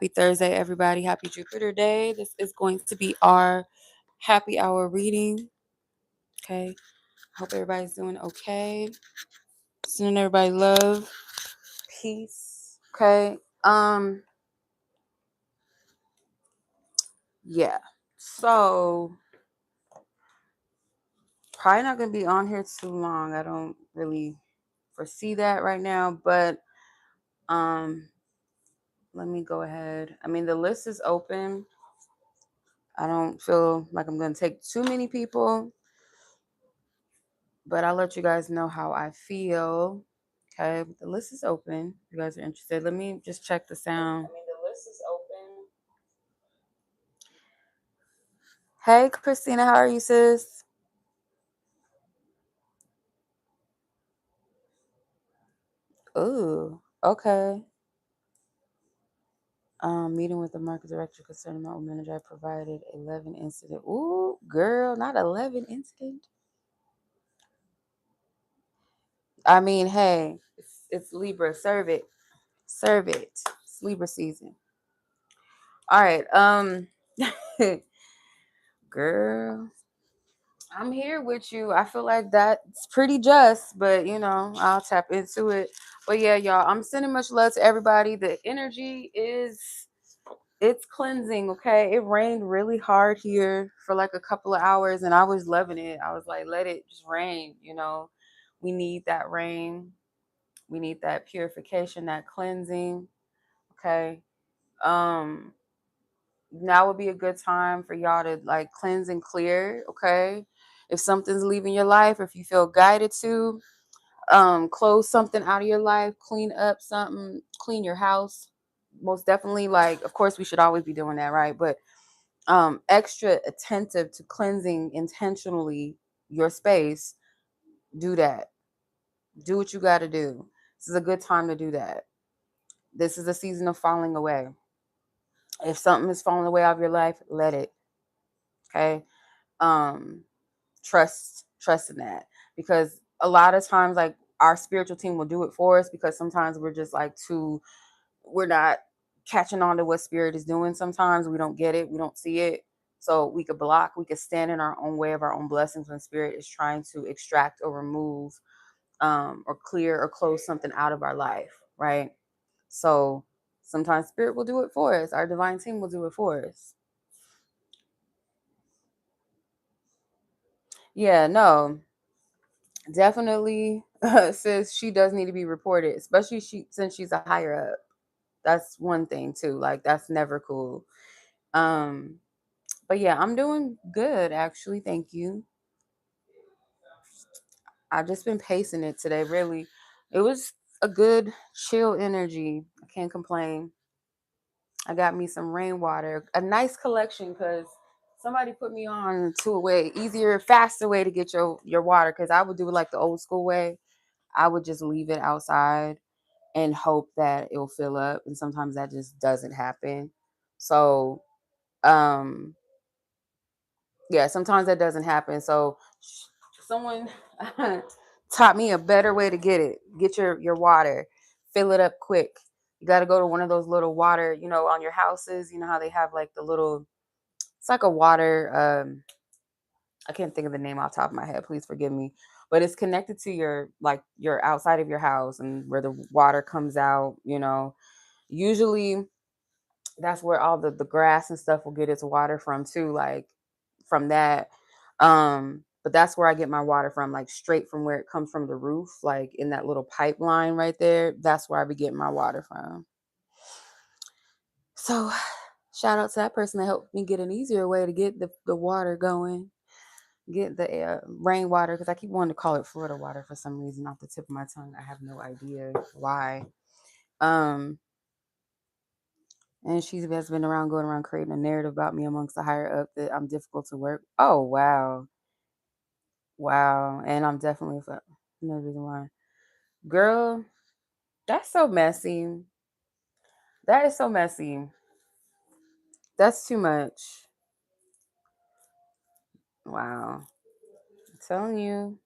Thursday, everybody. Happy Jupiter Day. This is going to be our happy hour reading. Okay. Hope everybody's doing okay. Sending everybody love, peace. Okay. Yeah. So probably not gonna be on here too long. I don't really foresee that right now, but let me go ahead. I mean, the list is open. I don't feel like I'm gonna take too many people, but I'll let you guys know how I feel. Okay, the list is open. If you guys are interested, let me just check the sound. I mean, the list is open. Hey, Christina, how are you, sis? Ooh, okay. Meeting with the market director concerning my manager, I provided 11 incident. Ooh, girl, not 11 incident. I mean, hey, it's Libra. Serve it. Serve it. It's Libra season. All right. Girl, I'm here with you. I feel like that's pretty just, but I'll tap into it. But yeah, y'all, I'm sending much love to everybody. The energy is it's cleansing, okay? It rained really hard here for like a couple of hours and I was loving it. I was like, let it just rain. We need that rain. We need that purification, that cleansing. Okay. Um now would be a good time for y'all to like cleanse and clear, okay? If something's leaving your life, or if you feel guided to close something out of your life, clean up something, clean your house. Most definitely, like, of course we should always be doing that, right? But extra attentive to cleansing intentionally your space. Do that. Do what you got to do. This is a good time to do that. This is a season of falling away. If something is falling away out of your life, let it. Okay. um trust in that, because a lot of times, like, our spiritual team will do it for us, because sometimes we're just like we're not catching on to what spirit is doing. Sometimes we don't get it, we don't see it, so we could stand in our own way of our own blessings when spirit is trying to extract or remove, or clear or close something out of our life, right? So sometimes spirit will do it for us, our divine team will do it for us. Yeah, no, definitely. Says she does need to be reported, especially since she's a higher up. That's one thing too. Like, that's never cool. Um, but yeah, I'm doing good actually. Thank you. I've just been pacing it today. Really, it was a good chill energy. I can't complain. I got me some rainwater, a nice collection, because somebody put me on to a way easier, faster way to get your water. Because I would do it like the old school way. I would just leave it outside and hope that it'll fill up, and sometimes that just doesn't happen. So um yeah, sometimes that doesn't happen. So someone taught me a better way to get your water, fill it up quick. You got to go to one of those little water, on your houses. You know how they have like the little, it's like a water, I can't think of the name off the top of my head, please forgive me, but it's connected to your outside of your house, and where the water comes out. Usually that's where all the grass and stuff will get its water from too, like from that. But that's where I get my water from, like straight from where it comes from the roof, like in that little pipeline right there. That's where I be getting my water from. So shout out to that person that helped me get an easier way to get the water going, get the rainwater, because I keep wanting to call it Florida water for some reason off the tip of my tongue. I have no idea why. um and she has been around going around creating a narrative about me amongst the higher up, that I'm difficult to work. Oh, wow. Wow. And I'm definitely no reason why. Girl, that's so messy. That is so messy. That's too much. Wow. I'm telling you.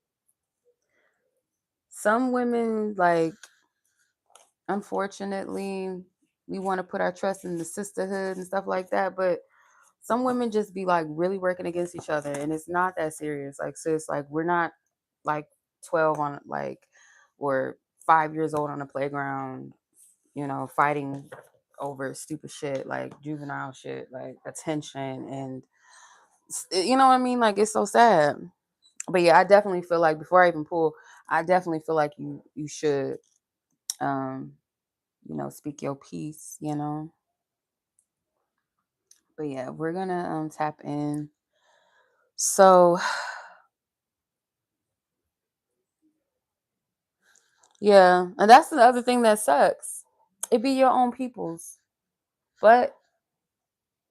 Some women, like, unfortunately, we want to put our trust in the sisterhood and stuff like that, but some women just be like really working against each other, and it's not that serious. Like, sis, like we're not like 12 on like or 5 years old on the playground, fighting over stupid shit like juvenile shit, like attention, and you know what I mean? Like, it's so sad. But yeah, I definitely feel like before I even pull, I definitely feel like you should um speak your piece, But yeah, we're gonna tap in. So yeah, and that's the other thing that sucks. It be your own peoples. But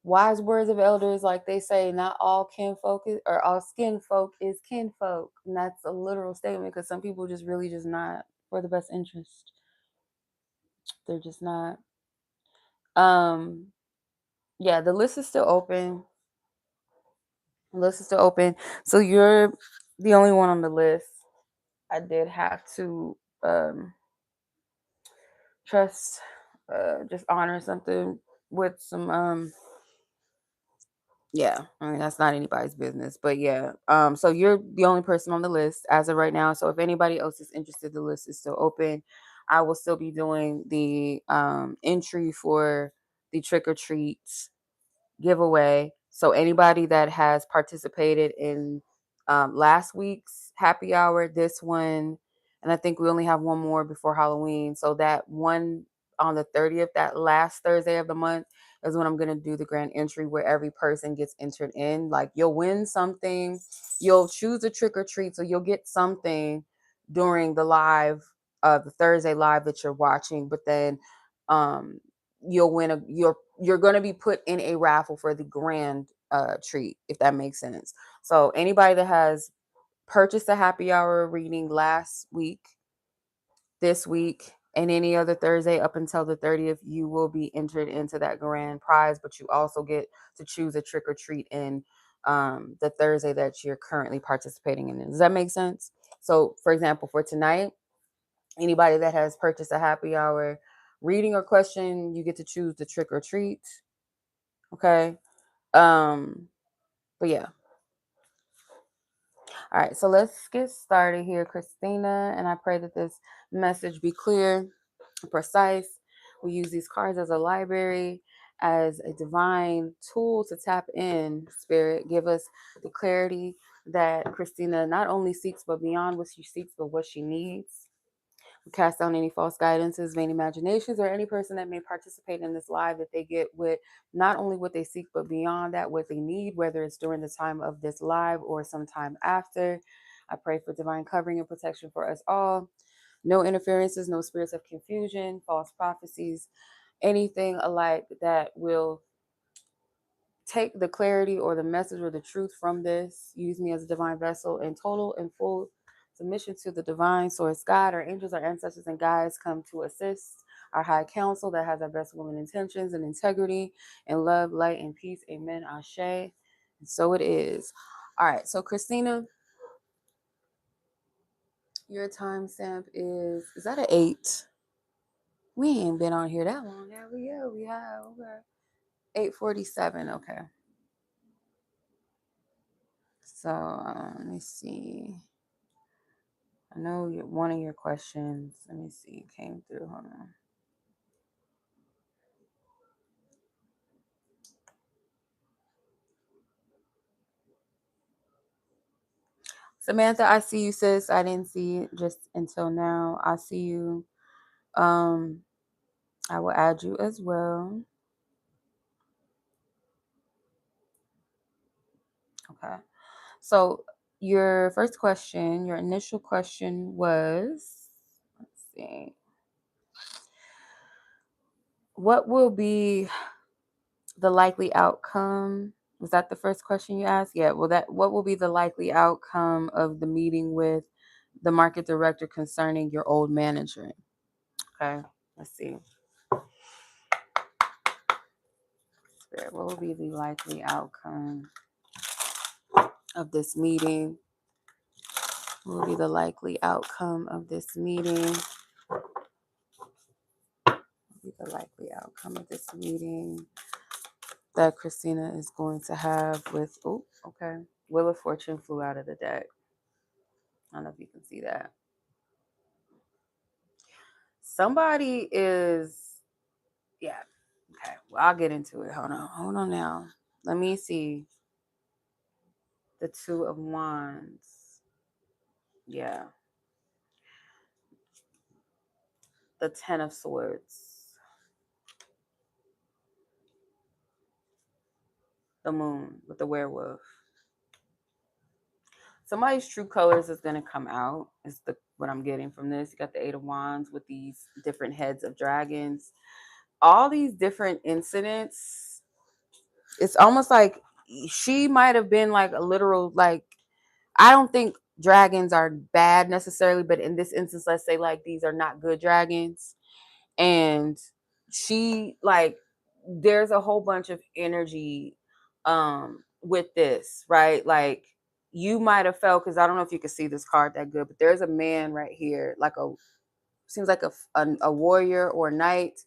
wise words of elders, like they say, not all kinfolk or all skin folk is kinfolk. And that's a literal statement, because some people just really just not for the best interest. They're just not. Um yeah, the list is still open. The list is still open. So you're the only one on the list. I did have to trust, just honor something with some yeah, I mean that's not anybody's business, but yeah. So you're the only person on the list as of right now. So if anybody else is interested, the list is still open. I will still be doing the entry for the trick or treats giveaway. So anybody that has participated in last week's happy hour, this one, and I think we only have one more before Halloween. So that one on the 30th, that last Thursday of the month, is when I'm going to do the grand entry where every person gets entered in. Like, you'll win something. You'll choose a trick or treat. So you'll get something during the live, the Thursday live that you're watching. But then you'll win you're going to be put in a raffle for the grand treat, if that makes sense. So anybody that has purchased a happy hour reading last week, this week, and any other Thursday up until the 30th, you will be entered into that grand prize. But you also get to choose a trick or treat in the Thursday that you're currently participating in. Does that make sense? So for example, for tonight, anybody that has purchased a happy hour reading or question, you get to choose the trick or treat. Okay. But yeah. All right. So let's get started here, Christina. And I pray that this message be clear, precise. We use these cards as a library, as a divine tool to tap in. Spirit, give us the clarity that Christina not only seeks, but beyond what she seeks, but what she needs. We cast down any false guidances, vain imaginations, or any person that may participate in this live, that they get with not only what they seek, but beyond that, what they need, whether it's during the time of this live or sometime after. I pray for divine covering and protection for us all. No interferences, no spirits of confusion, false prophecies, anything alike that will take the clarity or the message or the truth from this. Use me as a divine vessel in total and full submission to the divine source God. Our angels, our ancestors, and guides come to assist our high council that has our best woman intentions and integrity and love, light, and peace. Amen. Ashe. And so it is. All right. So Christina, your timestamp is that an 8? We ain't been on here that long, have we? Yeah, we have. Okay. 8:47. Okay. So let me see. I know one of your questions, let me see, came through. Hold on. Samantha, I see you, sis. I didn't see it just until now. I see you. I will add you as well. Okay. So your first question, your initial question was, let's see, what will be the likely outcome? Was that the first question you asked? Yeah. Well, what will be the likely outcome of the meeting with the market director concerning your old manager? Okay. Let's see. Spirit, what will be the likely outcome of this meeting? What will be the likely outcome of this meeting? What will be the likely outcome of this meeting that Christina is going to have with, oh, okay. Wheel of Fortune flew out of the deck. I don't know if you can see that. Somebody is, yeah. Okay. Well, I'll get into it. Hold on now. Let me see. The Two of Wands. Yeah. The Ten of Swords. The Moon with the werewolf. Somebody's true colors is going to come out, is what I'm getting from this. You got the Eight of Wands with these different heads of dragons. All these different incidents, it's almost like she might have been like a literal, like, I don't think dragons are bad necessarily, but in this instance, let's say like these are not good dragons. And she, like, there's a whole bunch of energy with this, right? Like, you might have felt, because I don't know if you can see this card that good, but there's a man right here, like seems like a warrior or a knight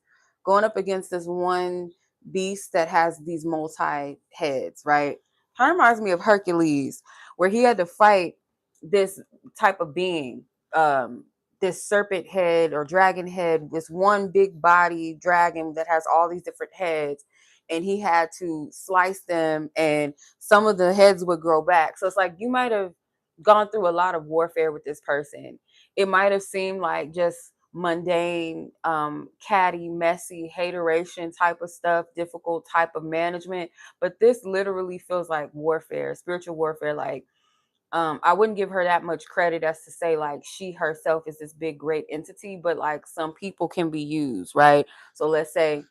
going up against this one beast that has these multi heads, right? Kind of reminds me of Hercules, where he had to fight this type of being, this serpent head or dragon head, this one big body dragon that has all these different heads, and he had to slice them, and some of the heads would grow back. So it's like you might have gone through a lot of warfare with this person. It might have seemed like just mundane, catty, messy, hateration type of stuff, difficult type of management. But this literally feels like warfare, spiritual warfare. Like, I wouldn't give her that much credit as to say like she herself is this big, great entity, but like some people can be used, right? So let's say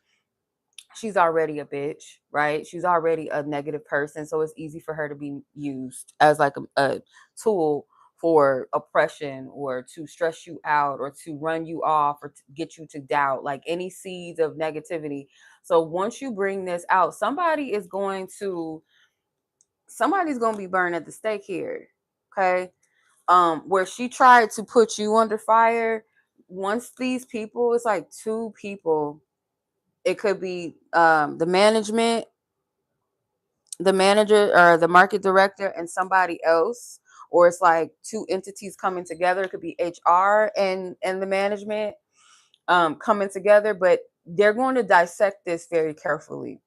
she's already a bitch, right? She's already a negative person. So it's easy for her to be used as like a tool for oppression or to stress you out or to run you off or to get you to doubt, like any seeds of negativity. So once you bring this out, somebody's going to be burned at the stake here. Okay. Where she tried to put you under fire, once these people, it's like two people. It could be the manager or the market director and somebody else, or it's like two entities coming together. It could be HR and the management coming together, but they're going to dissect this very carefully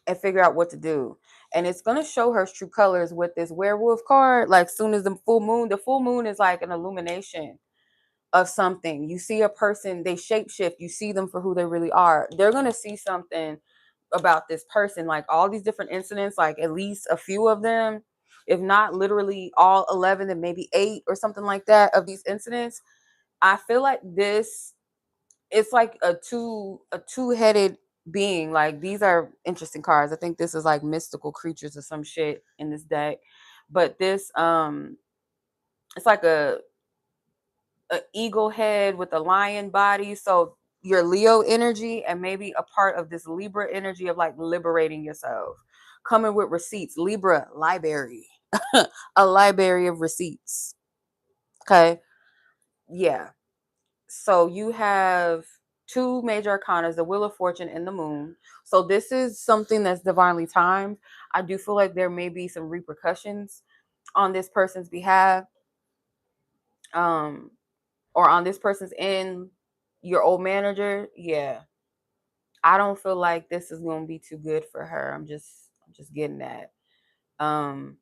and figure out what to do. And it's going to show her true colors with this werewolf card. Like, soon as the full moon is like an illumination of something. You see a person, they shapeshift, you see them for who they really are. They're going to see something about this person, like all these different incidents, like at least a few of them, if not literally all 11, then maybe 8 or something like that of these incidents. I feel like this, it's like a two-headed being. Like, these are interesting cards. I think this is like mystical creatures or some shit in this deck. But this it's like a eagle head with a lion body. So your Leo energy and maybe a part of this Libra energy of like liberating yourself, coming with receipts. Libra, library, a library of receipts. Okay. Yeah. So you have two major arcanas, the Wheel of Fortune and the Moon. So this is something that's divinely timed. I do feel like there may be some repercussions on this person's behalf. Or on this person's end, your old manager. Yeah, I don't feel like this is going to be too good for her. I'm just getting that. um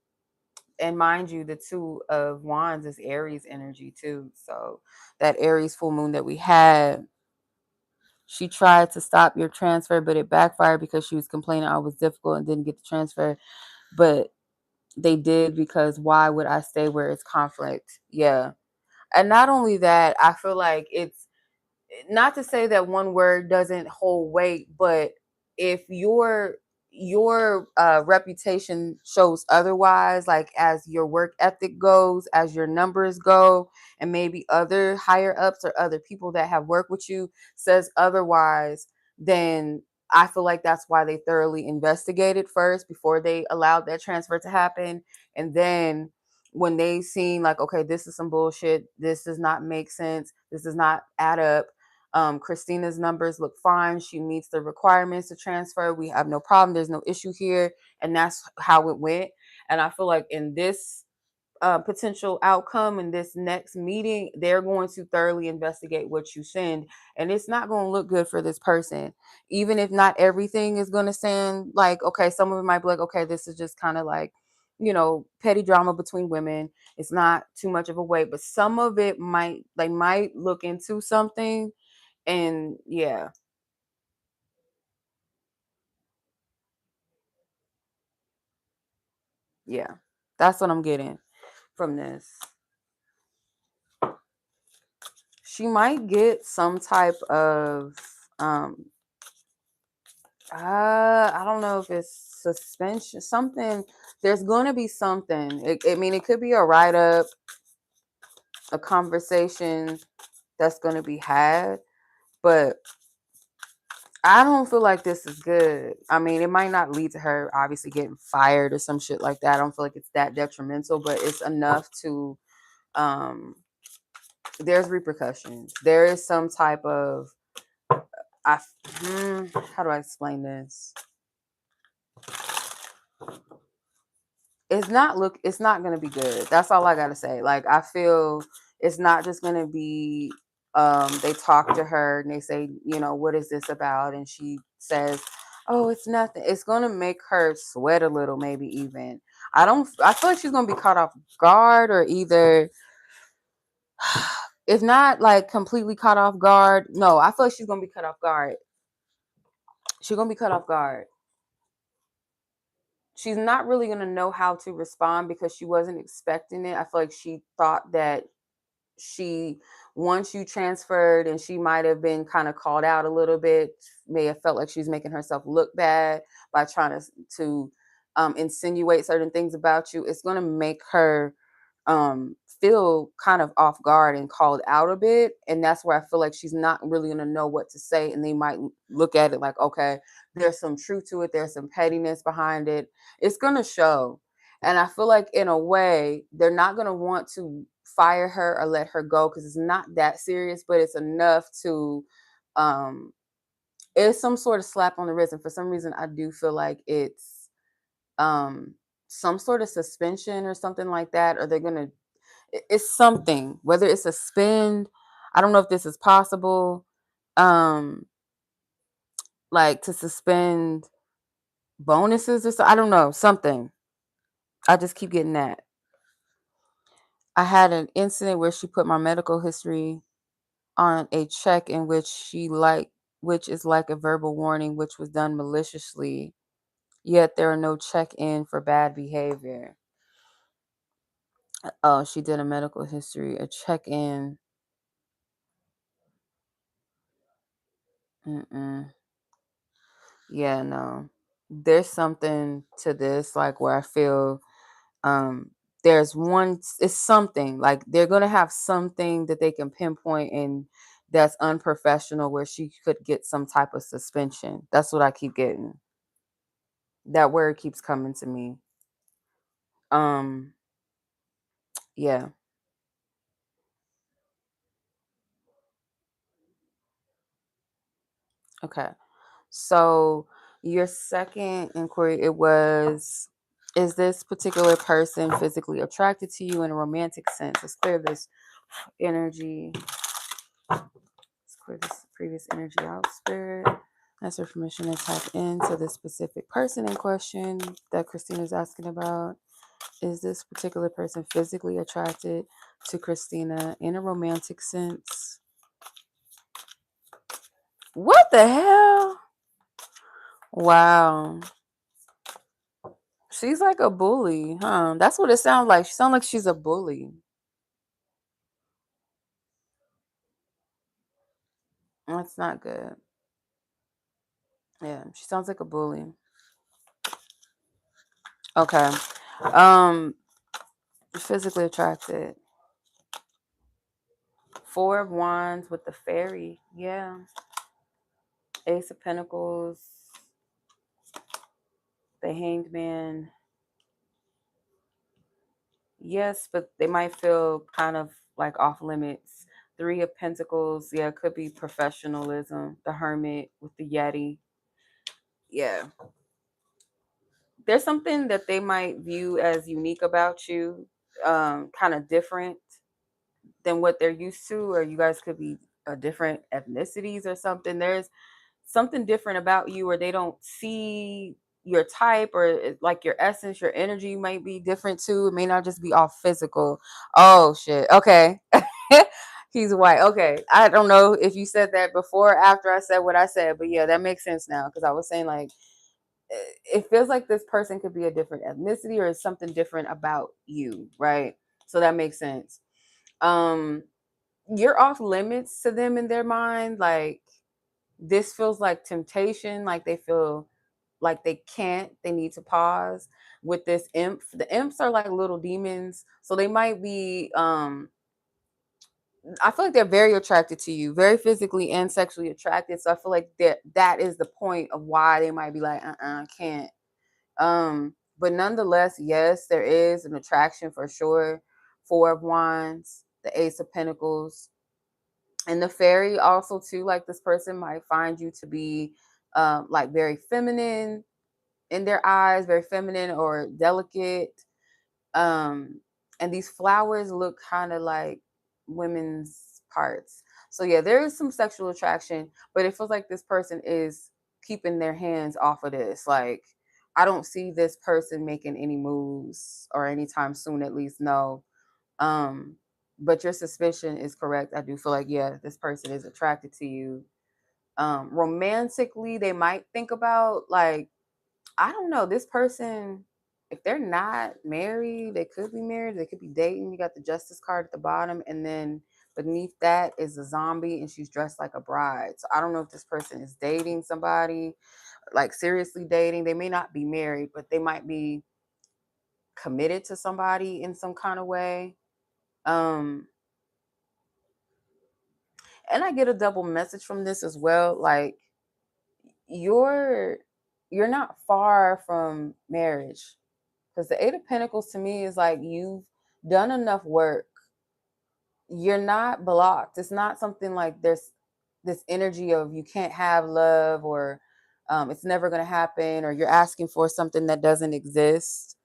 and mind you, the Two of Wands is Aries energy too. So that Aries full moon that we had, she tried to stop your transfer, but it backfired because she was complaining I was difficult and didn't get the transfer. But they did, because why would I stay where it's conflict? Yeah. And not only that, I feel like it's, not to say that one word doesn't hold weight, but if your reputation shows otherwise, like as your work ethic goes, as your numbers go, and maybe other higher ups or other people that have worked with you says otherwise, then I feel like that's why they thoroughly investigated first before they allowed that transfer to happen. And then when they seen like, okay, this is some bullshit, this does not make sense, this does not add up, Christina's numbers look fine. She meets the requirements to transfer. We have no problem. There's no issue here. And that's how it went. And I feel like in this potential outcome in this next meeting, they're going to thoroughly investigate what you send. And it's not going to look good for this person. Even if not everything is going to sound like, okay, some of it might be like, okay, this is just kind of like, petty drama between women. It's not too much of a weight, but some of it might look into something. And yeah, yeah, that's what I'm getting from this. She might get some type of I don't know if it's suspension, something. There's going to be something. It could be a write up, a conversation that's going to be had, but I don't feel like this is good. I mean, it might not lead to her obviously getting fired or some shit like that. I don't feel like it's that detrimental, but it's enough to, um, there's repercussions. There is some type of, I, how do I explain this? It's not going to be good. That's all I got to say. Like, I feel it's not just going to be they talk to her and they say, what is this about, and she says, oh, it's nothing. It's going to make her sweat a little, maybe even. I feel like she's going to be caught off guard, or either if not like completely caught off guard. No, I feel like she's going to be caught off guard. She's going to be caught off guard. She's not really going to know how to respond because she wasn't expecting it. I feel like she thought that she once you transferred, and she might have been kind of called out a little bit, may have felt like she's making herself look bad by trying to insinuate certain things about you. It's going to make her feel kind of off guard and called out a bit, and that's where I feel like she's not really going to know what to say, and they might look at it like, okay, there's some truth to it, there's some pettiness behind it. It's going to show. And I feel like in a way they're not going to want to fire her or let her go because it's not that serious, but it's enough to um it's some sort of slap on the wrist. And for some reason I do feel like it's um some sort of suspension or something like that, or they're gonna, it's something, whether it's a suspend. I don't know if this is possible, um like to suspend bonuses or so. I don't know, something. I just keep getting that. I had an incident where she put my medical history on a check in which is like a verbal warning, which was done maliciously, yet there are no check-in for bad behavior. Oh, she did a medical history, a check-in. Mm-mm. Yeah, no. There's something to this, like where I feel um there's one, it's something like they're gonna have something that they can pinpoint and that's unprofessional, where she could get some type of suspension. That's what I keep getting. That word keeps coming to me. Um, yeah. Okay. So your second inquiry, it was, is this particular person physically attracted to you in a romantic sense? Let's clear this energy. Let's clear this previous energy out, spirit. Ask for permission to tap into this specific person in question that Christina's asking about. Is this particular person physically attracted to Christina in a romantic sense? What the hell? Wow. She's like a bully, huh? That's what it sounds like. She sounds like she's a bully. That's not good. Yeah, she sounds like a bully. Okay. Um, physically attracted. Four of Wands with the fairy. Yeah. Ace of Pentacles. The Hanged Man. Yes, but they might feel kind of like off limits. Three of Pentacles. Yeah, it could be professionalism. The Hermit with the Yeti. Yeah. There's something that they might view as unique about you, kind of different than what they're used to, or you guys could be different ethnicities or something. There's something different about you, or they don't see your type, or like your essence, your energy might be different too. It may not just be all physical. Oh shit. Okay. He's white. Okay. I don't know if you said that before or after I said what I said, but yeah, that makes sense now, because I was saying like it feels like this person could be a different ethnicity or something different about you, right? So that makes sense. Um you're off limits to them in their mind. Like this feels like temptation, like they feel like they need to pause with this imp. The imps are like little demons, so they might be I feel like they're very attracted to you, very physically and sexually attracted. So I feel like that is the point of why they might be like, I can't. But nonetheless, yes, there is an attraction for sure. Four of Wands, the Ace of Pentacles, and the Fairy also too. Like this person might find you to be like very feminine in their eyes, very feminine or delicate. Um, and these flowers look kind of like women's parts. So yeah, there is some sexual attraction, but it feels like this person is keeping their hands off of this. Like I don't see this person making any moves or anytime soon, at least no. Um, but your suspicion is correct. I do feel like yeah, this person is attracted to you. Romantically, they might think about like I don't know, this person, if they're not married, they could be married, they could be dating. You got the Justice card at the bottom, and then beneath that is a zombie, and she's dressed like a bride. So I don't know if this person is dating somebody, like seriously dating. They may not be married, but they might be committed to somebody in some kind of way. Um, and I get a double message from this as well. Like you're you're not far from marriage. Because the Eight of Pentacles to me is like you've done enough work. You're not blocked. It's not something like there's this energy of you can't have love, or it's never going to happen, or you're asking for something that doesn't exist.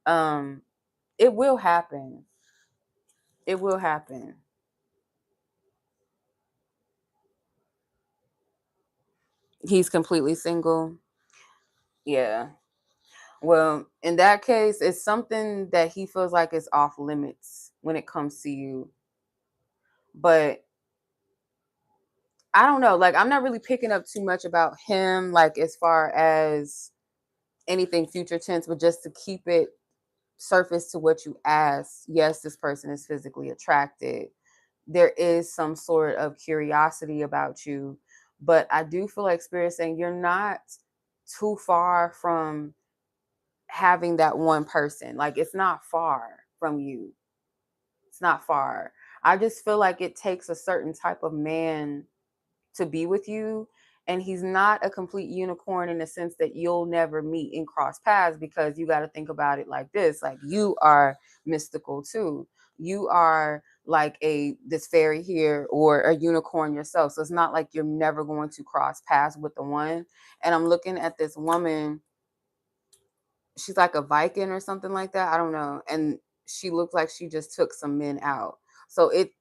Um, it will happen. It will happen. He's completely single. Yeah. Well, in that case, it's something that he feels like is off limits when it comes to you. But I don't know. Like, I'm not really picking up too much about him, like, as far as anything future tense, but just to keep it surface to what you asked. Yes, this person is physically attracted. There is some sort of curiosity about you, but I do feel like Spirit saying you're not too far from having that one person. Like, it's not far from you. It's not far. I just feel like it takes a certain type of man to be with you, and he's not a complete unicorn in the sense that you'll never meet and cross paths, because you got to think about it like this. Like you are mystical too. You are like a this fairy here or a unicorn yourself, so it's not like you're never going to cross paths with the one. And I'm looking at this woman, she's like a Viking or something like that. I don't know. And she looks like she just took some men out. So it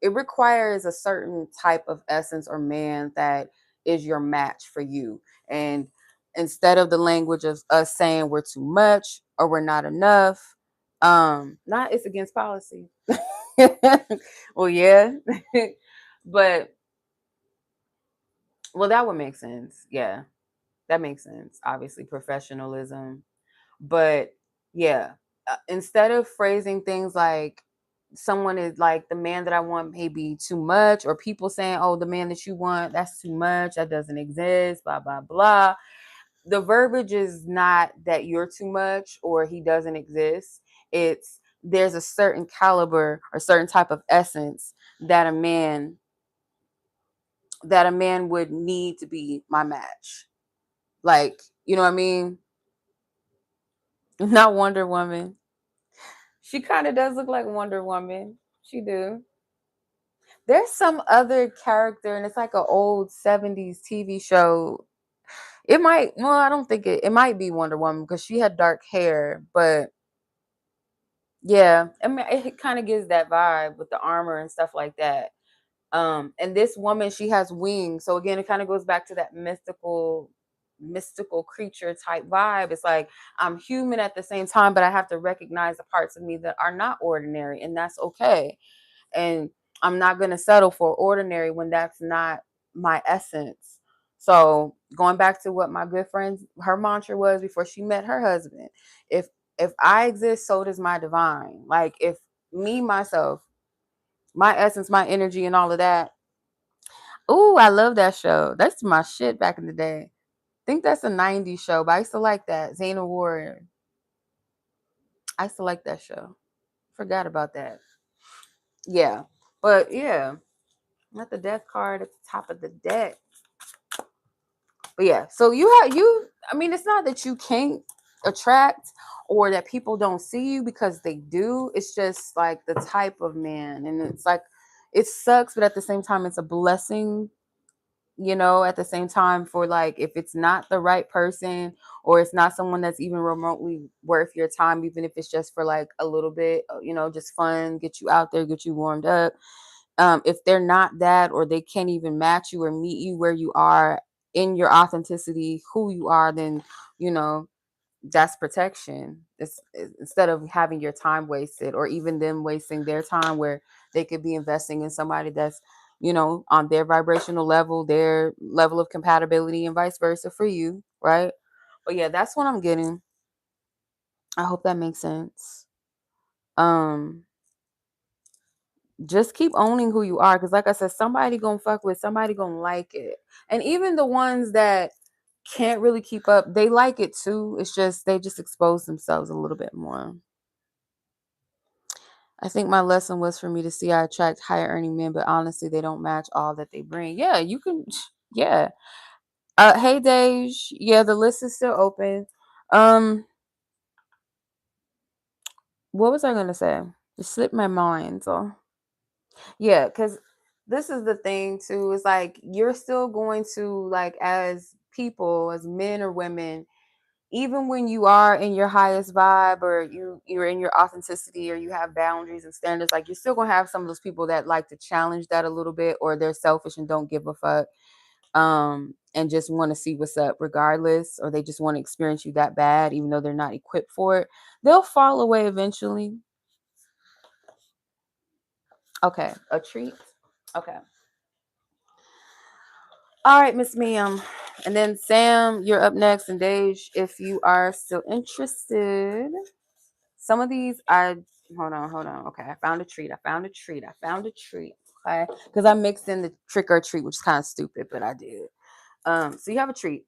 requires a certain type of essence or man that is your match for you. And instead of the language of us saying we're too much or we're not enough, not it's against policy. Well, yeah. But well, that would make sense. Yeah. That makes sense. Obviously, professionalism. But yeah, instead of phrasing things like someone is like the man that I want may be too much, or people saying, oh, the man that you want, that's too much, that doesn't exist, blah, blah, blah. The verbiage is not that you're too much or he doesn't exist. It's there's a certain caliber or certain type of essence that a man would need to be my match. Like, you know what I mean? Not Wonder Woman. She kind of does look like Wonder Woman. She do. There's some other character, and it's like an old 70s TV show. It might, well, I don't think it might be Wonder Woman because she had dark hair, but yeah, I mean, it kind of gives that vibe with the armor and stuff like that. And this woman, she has wings. So again, it kind of goes back to that mystical creature type vibe. It's like I'm human at the same time, but I have to recognize the parts of me that are not ordinary, and that's okay. And I'm not going to settle for ordinary when that's not my essence. So going back to what my good friend, her mantra was before she met her husband, if I exist, so does my divine. Like if me, myself, my essence, my energy, and all of that. Ooh, I love that show. That's my shit back in the day. I think that's a 90s show, but I used to like that. Xena Warrior. I used to like that show. Forgot about that. Yeah. But yeah, not the death card at the top of the deck. But yeah, so I mean, it's not that you can't attract or that people don't see you because they do. It's just like the type of man. And it's like, it sucks, but at the same time, it's a blessing, at the same time, for like, if it's not the right person or it's not someone that's even remotely worth your time, even if it's just for like a little bit, just fun, get you out there, get you warmed up. If they're not that, or they can't even match you or meet you where you are in your authenticity, who you are, then you know that's protection. It's instead of having your time wasted, or even them wasting their time, where they could be investing in somebody that's on their vibrational level, their level of compatibility, and vice versa for you, right? But yeah, that's what I'm getting. I hope that makes sense. um just keep owning who you are, because like I said, somebody gonna fuck with, somebody gonna like it. And even the ones that can't really keep up, they like it too. It's just they just expose themselves a little bit more. I think my lesson was for me to see I attract higher earning men, but honestly they don't match all that they bring. Yeah, you can. Yeah. Hey Dej, yeah, the list is still open. um what was I gonna say? It slipped my mind. So yeah, because this is the thing too. Is like you're still going to, like, as people, as men or women, even when you are in your highest vibe, or you're in your authenticity, or you have boundaries and standards, like you're still gonna have some of those people that like to challenge that a little bit, or they're selfish and don't give a fuck, and just want to see what's up regardless, or they just want to experience you that bad even though they're not equipped for it. They'll fall away eventually. Okay, a treat. Okay. All right, Miss Ma'am. And then Sam, you're up next, and Dej, if you are still interested. Some of these I hold on. Okay, I found a treat. Okay. Because I mixed in the trick or treat, which is kind of stupid, but I did. So you have a treat.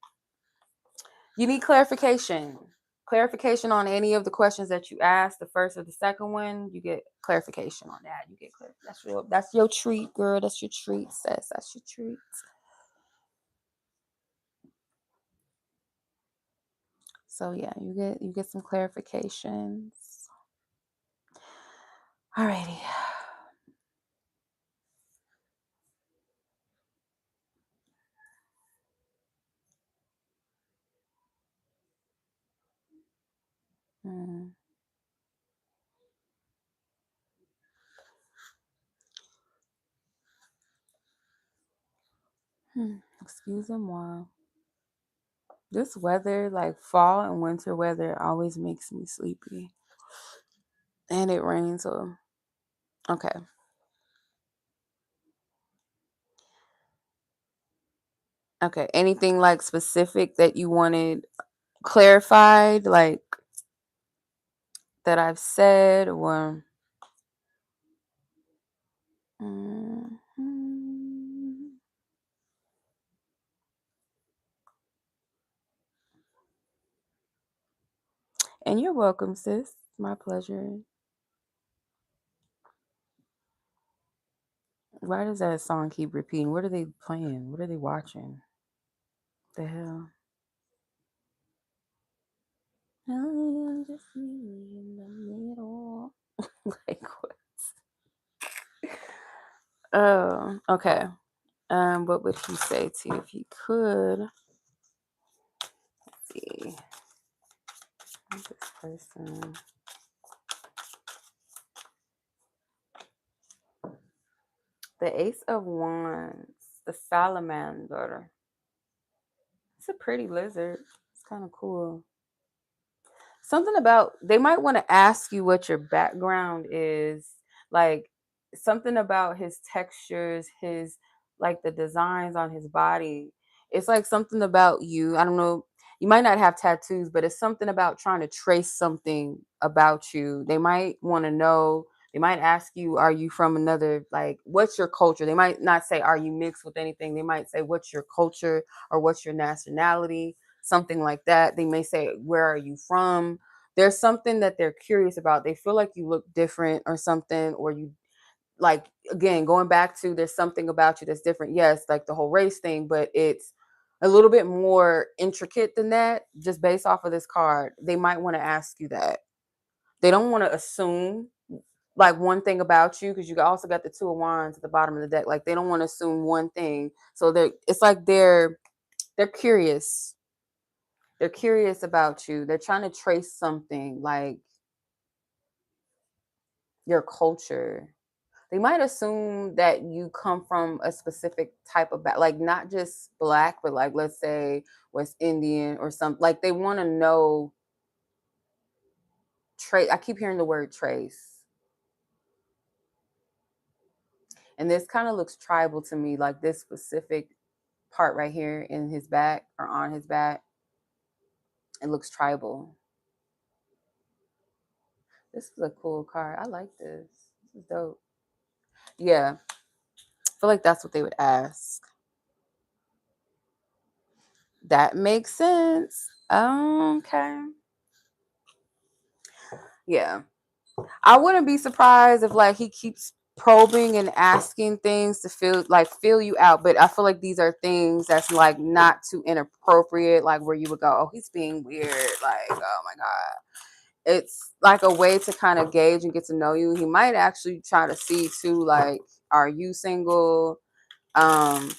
You need clarification. Clarification on any of the questions that you asked, the first or the second one, you get clarification on that. You get clear. That's your treat, girl. That's your treat, sis. That's your treat. So yeah, you get some clarifications. Alrighty. Hmm. Excusez-moi. This weather, like fall and winter weather, always makes me sleepy. And it rains, so okay. Okay. Anything like specific that you wanted clarified, like that I've said, or Mhm. And you're welcome, sis. My pleasure. Why does that song keep repeating? What are they playing? What are they watching? The hell? Oh, just me in the middle. Like what? Oh, okay. What would he say to you if he could? Let's see. This person. The Ace of Wands. The Salamander. It's a pretty lizard. It's kind of cool. Something about they might want to ask you what your background is, like something about his textures, his like the designs on his body. It's like something about you. I don't know. You might not have tattoos, but it's something about trying to trace something about you. They might want to know. They might ask you, "Are you from another? Like, what's your culture?" They might not say, "Are you mixed with anything?" They might say, "What's your culture?" or "What's your nationality?" Something like that. They may say, "Where are you from?" There's something that they're curious about. They feel like you look different or something, or you like, again, going back to there's something about you that's different. Yes, like the whole race thing, but it's a little bit more intricate than that, just based off of this card. They might want to ask you that. They don't want to assume like one thing about you, because you also got the Two of Wands at the bottom of the deck. Like they don't want to assume one thing. So it's like they're curious. They're curious about you. They're trying to trace something like your culture. They might assume that you come from a specific type of like not just black, but like let's say West Indian or something. Like they want to know trace. I keep hearing the word trace, and this kind of looks tribal to me. Like this specific part right here in his back or on his back, it looks tribal. This is a cool card. I like this. This is dope. Yeah, I feel like that's what they would ask. That makes sense. Okay. Yeah. I wouldn't be surprised if like he keeps probing and asking things to feel you out. But I feel like these are things that's like not too inappropriate, like where you would go, "Oh, he's being weird." Like, oh my God. It's like a way to kind of gauge and get to know you. He might actually try to see too, like, are you single? Um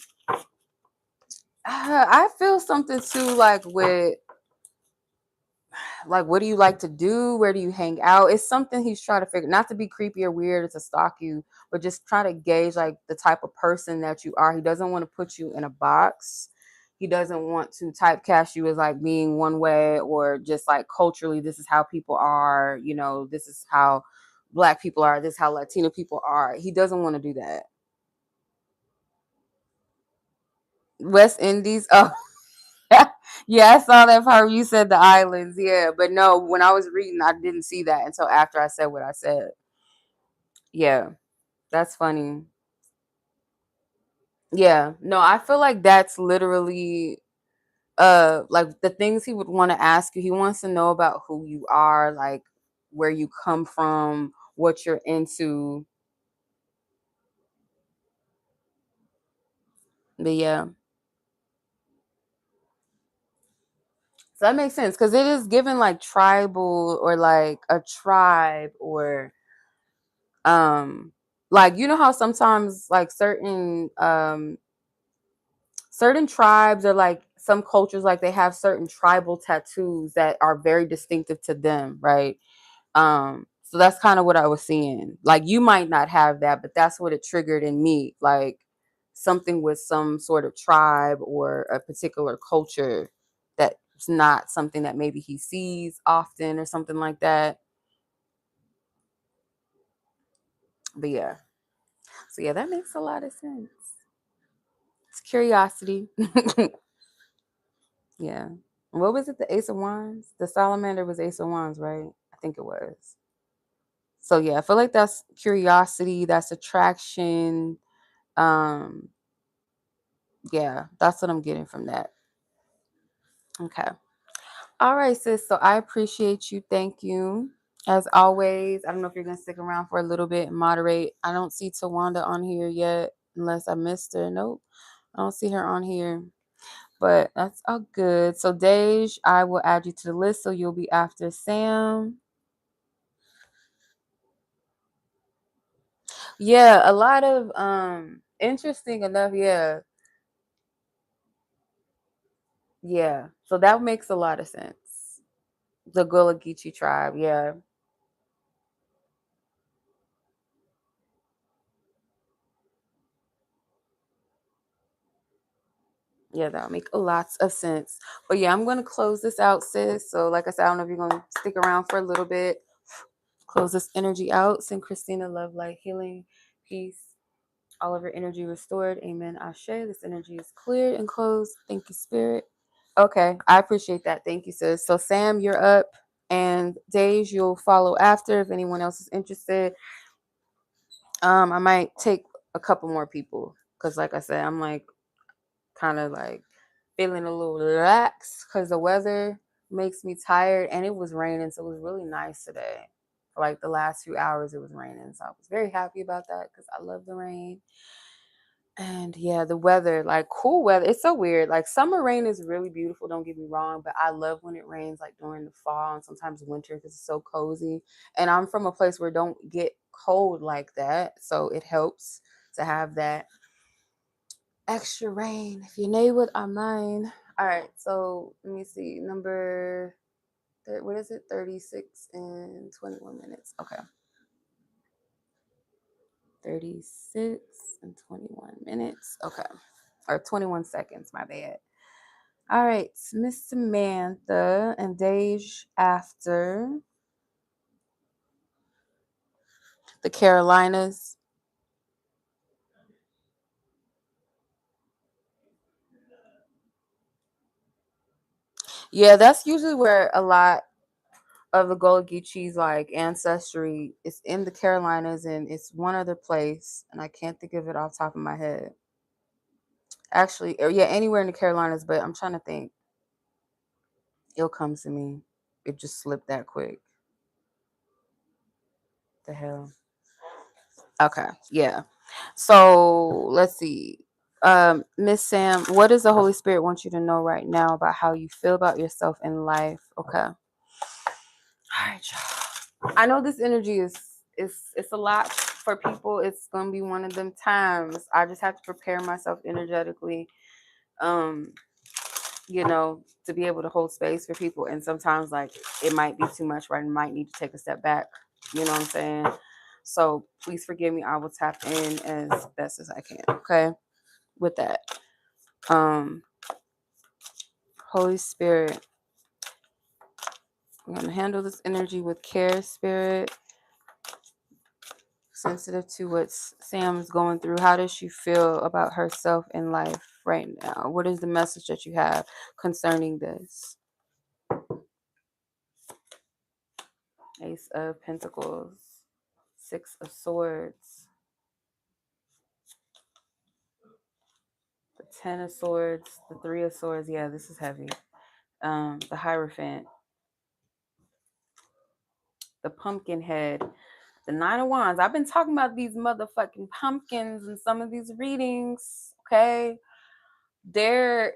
I feel something too, like what do you like to do, where do you hang out. It's something he's trying to figure, not to be creepy or weird or to stalk you, but just try to gauge like the type of person that you are. He doesn't want to put you in a box. He doesn't want to typecast you as like being one way, or just like culturally this is how people are, this is how black people are, this is how Latino people are. He doesn't want to do that. West Indies. Oh, yeah, I saw that part. You said the islands, yeah, but no, when I was reading, I didn't see that until after I said what I said. Yeah, that's funny. Yeah, no, I feel like that's literally like the things he would want to ask you. He wants to know about who you are, like where you come from, what you're into. But yeah, so that makes sense because it is given like tribal or like a tribe or like you know how sometimes like certain tribes or like some cultures, like they have certain tribal tattoos that are very distinctive to them, right? So that's kind of what I was seeing. Like you might not have that, but that's what it triggered in me, like something with some sort of tribe or a particular culture that's not something that maybe he sees often or something like that. But yeah, so yeah, that makes a lot of sense. It's curiosity. Yeah. What was it? The Ace of Wands? The salamander was Ace of Wands, right? I think it was. So yeah, I feel like that's curiosity, that's attraction. Um, yeah, that's what I'm getting from that. Okay. All right, sis. So I appreciate you. Thank you. As always, I don't know if you're gonna stick around for a little bit and moderate. I don't see Tawanda on here yet, unless I missed her. Nope. I don't see her on here. But that's all good. So Dej, I will add you to the list so you'll be after Sam. Yeah, a lot of interesting enough, yeah. Yeah. So that makes a lot of sense. The Gullah Geechee tribe, yeah. Yeah, that'll make a lots of sense. But yeah, I'm gonna close this out, sis. So like I said, I don't know if you're gonna stick around for a little bit. Close this energy out. Send Christina love, light, healing, peace. All of her energy restored. Amen. Ashe. This energy is cleared and closed. Thank you, Spirit. Okay. I appreciate that. Thank you, sis. So Sam, you're up. And Dej, you'll follow after if anyone else is interested. I might take a couple more people. Cause like I said, I'm like kind of like feeling a little relaxed because the weather makes me tired and it was raining, so it was really nice today. For like the last few hours it was raining, so I was very happy about that because I love the rain. And yeah, the weather, like cool weather, it's so weird. Like summer rain is really beautiful, don't get me wrong, but I love when it rains like during the fall and sometimes winter because it's so cozy. And I'm from a place where it don't get cold like that, so it helps to have that extra rain. If you know what I mean. All right, so let me see. What is it? 36 and 21 minutes. Okay. 36 and 21 minutes. Okay. Or 21 seconds, my bad. All right, Miss Samantha and Dej after the Carolinas. Yeah, that's usually where a lot of the Gullah Geechee's like ancestry is in the Carolinas, and it's one other place, and I can't think of it off the top of my head. Actually, or yeah, anywhere in the Carolinas, but I'm trying to think. It'll come to me. It just slipped that quick. The hell. Okay, yeah. So let's see. Miss Sam, what does the Holy Spirit want you to know right now about how you feel about yourself in life? Okay. All right, y'all. I know this energy is it's a lot for people. It's gonna be one of them times. I just have to prepare myself energetically. Um, to be able to hold space for people. And sometimes like it might be too much, right? I might need to take a step back. You know what I'm saying? So please forgive me. I will tap in as best as I can. Okay. With that. Um, Holy Spirit, I'm gonna handle this energy with care, Spirit. Sensitive to what Sam's going through. How does she feel about herself in life right now? What is the message that you have concerning this? Ace of Pentacles, Six of Swords, the Ten of Swords, the Three of Swords. Yeah, this is heavy. The Hierophant, the Pumpkin Head, the Nine of Wands. I've been talking about these motherfucking pumpkins in some of these readings. Okay, they're.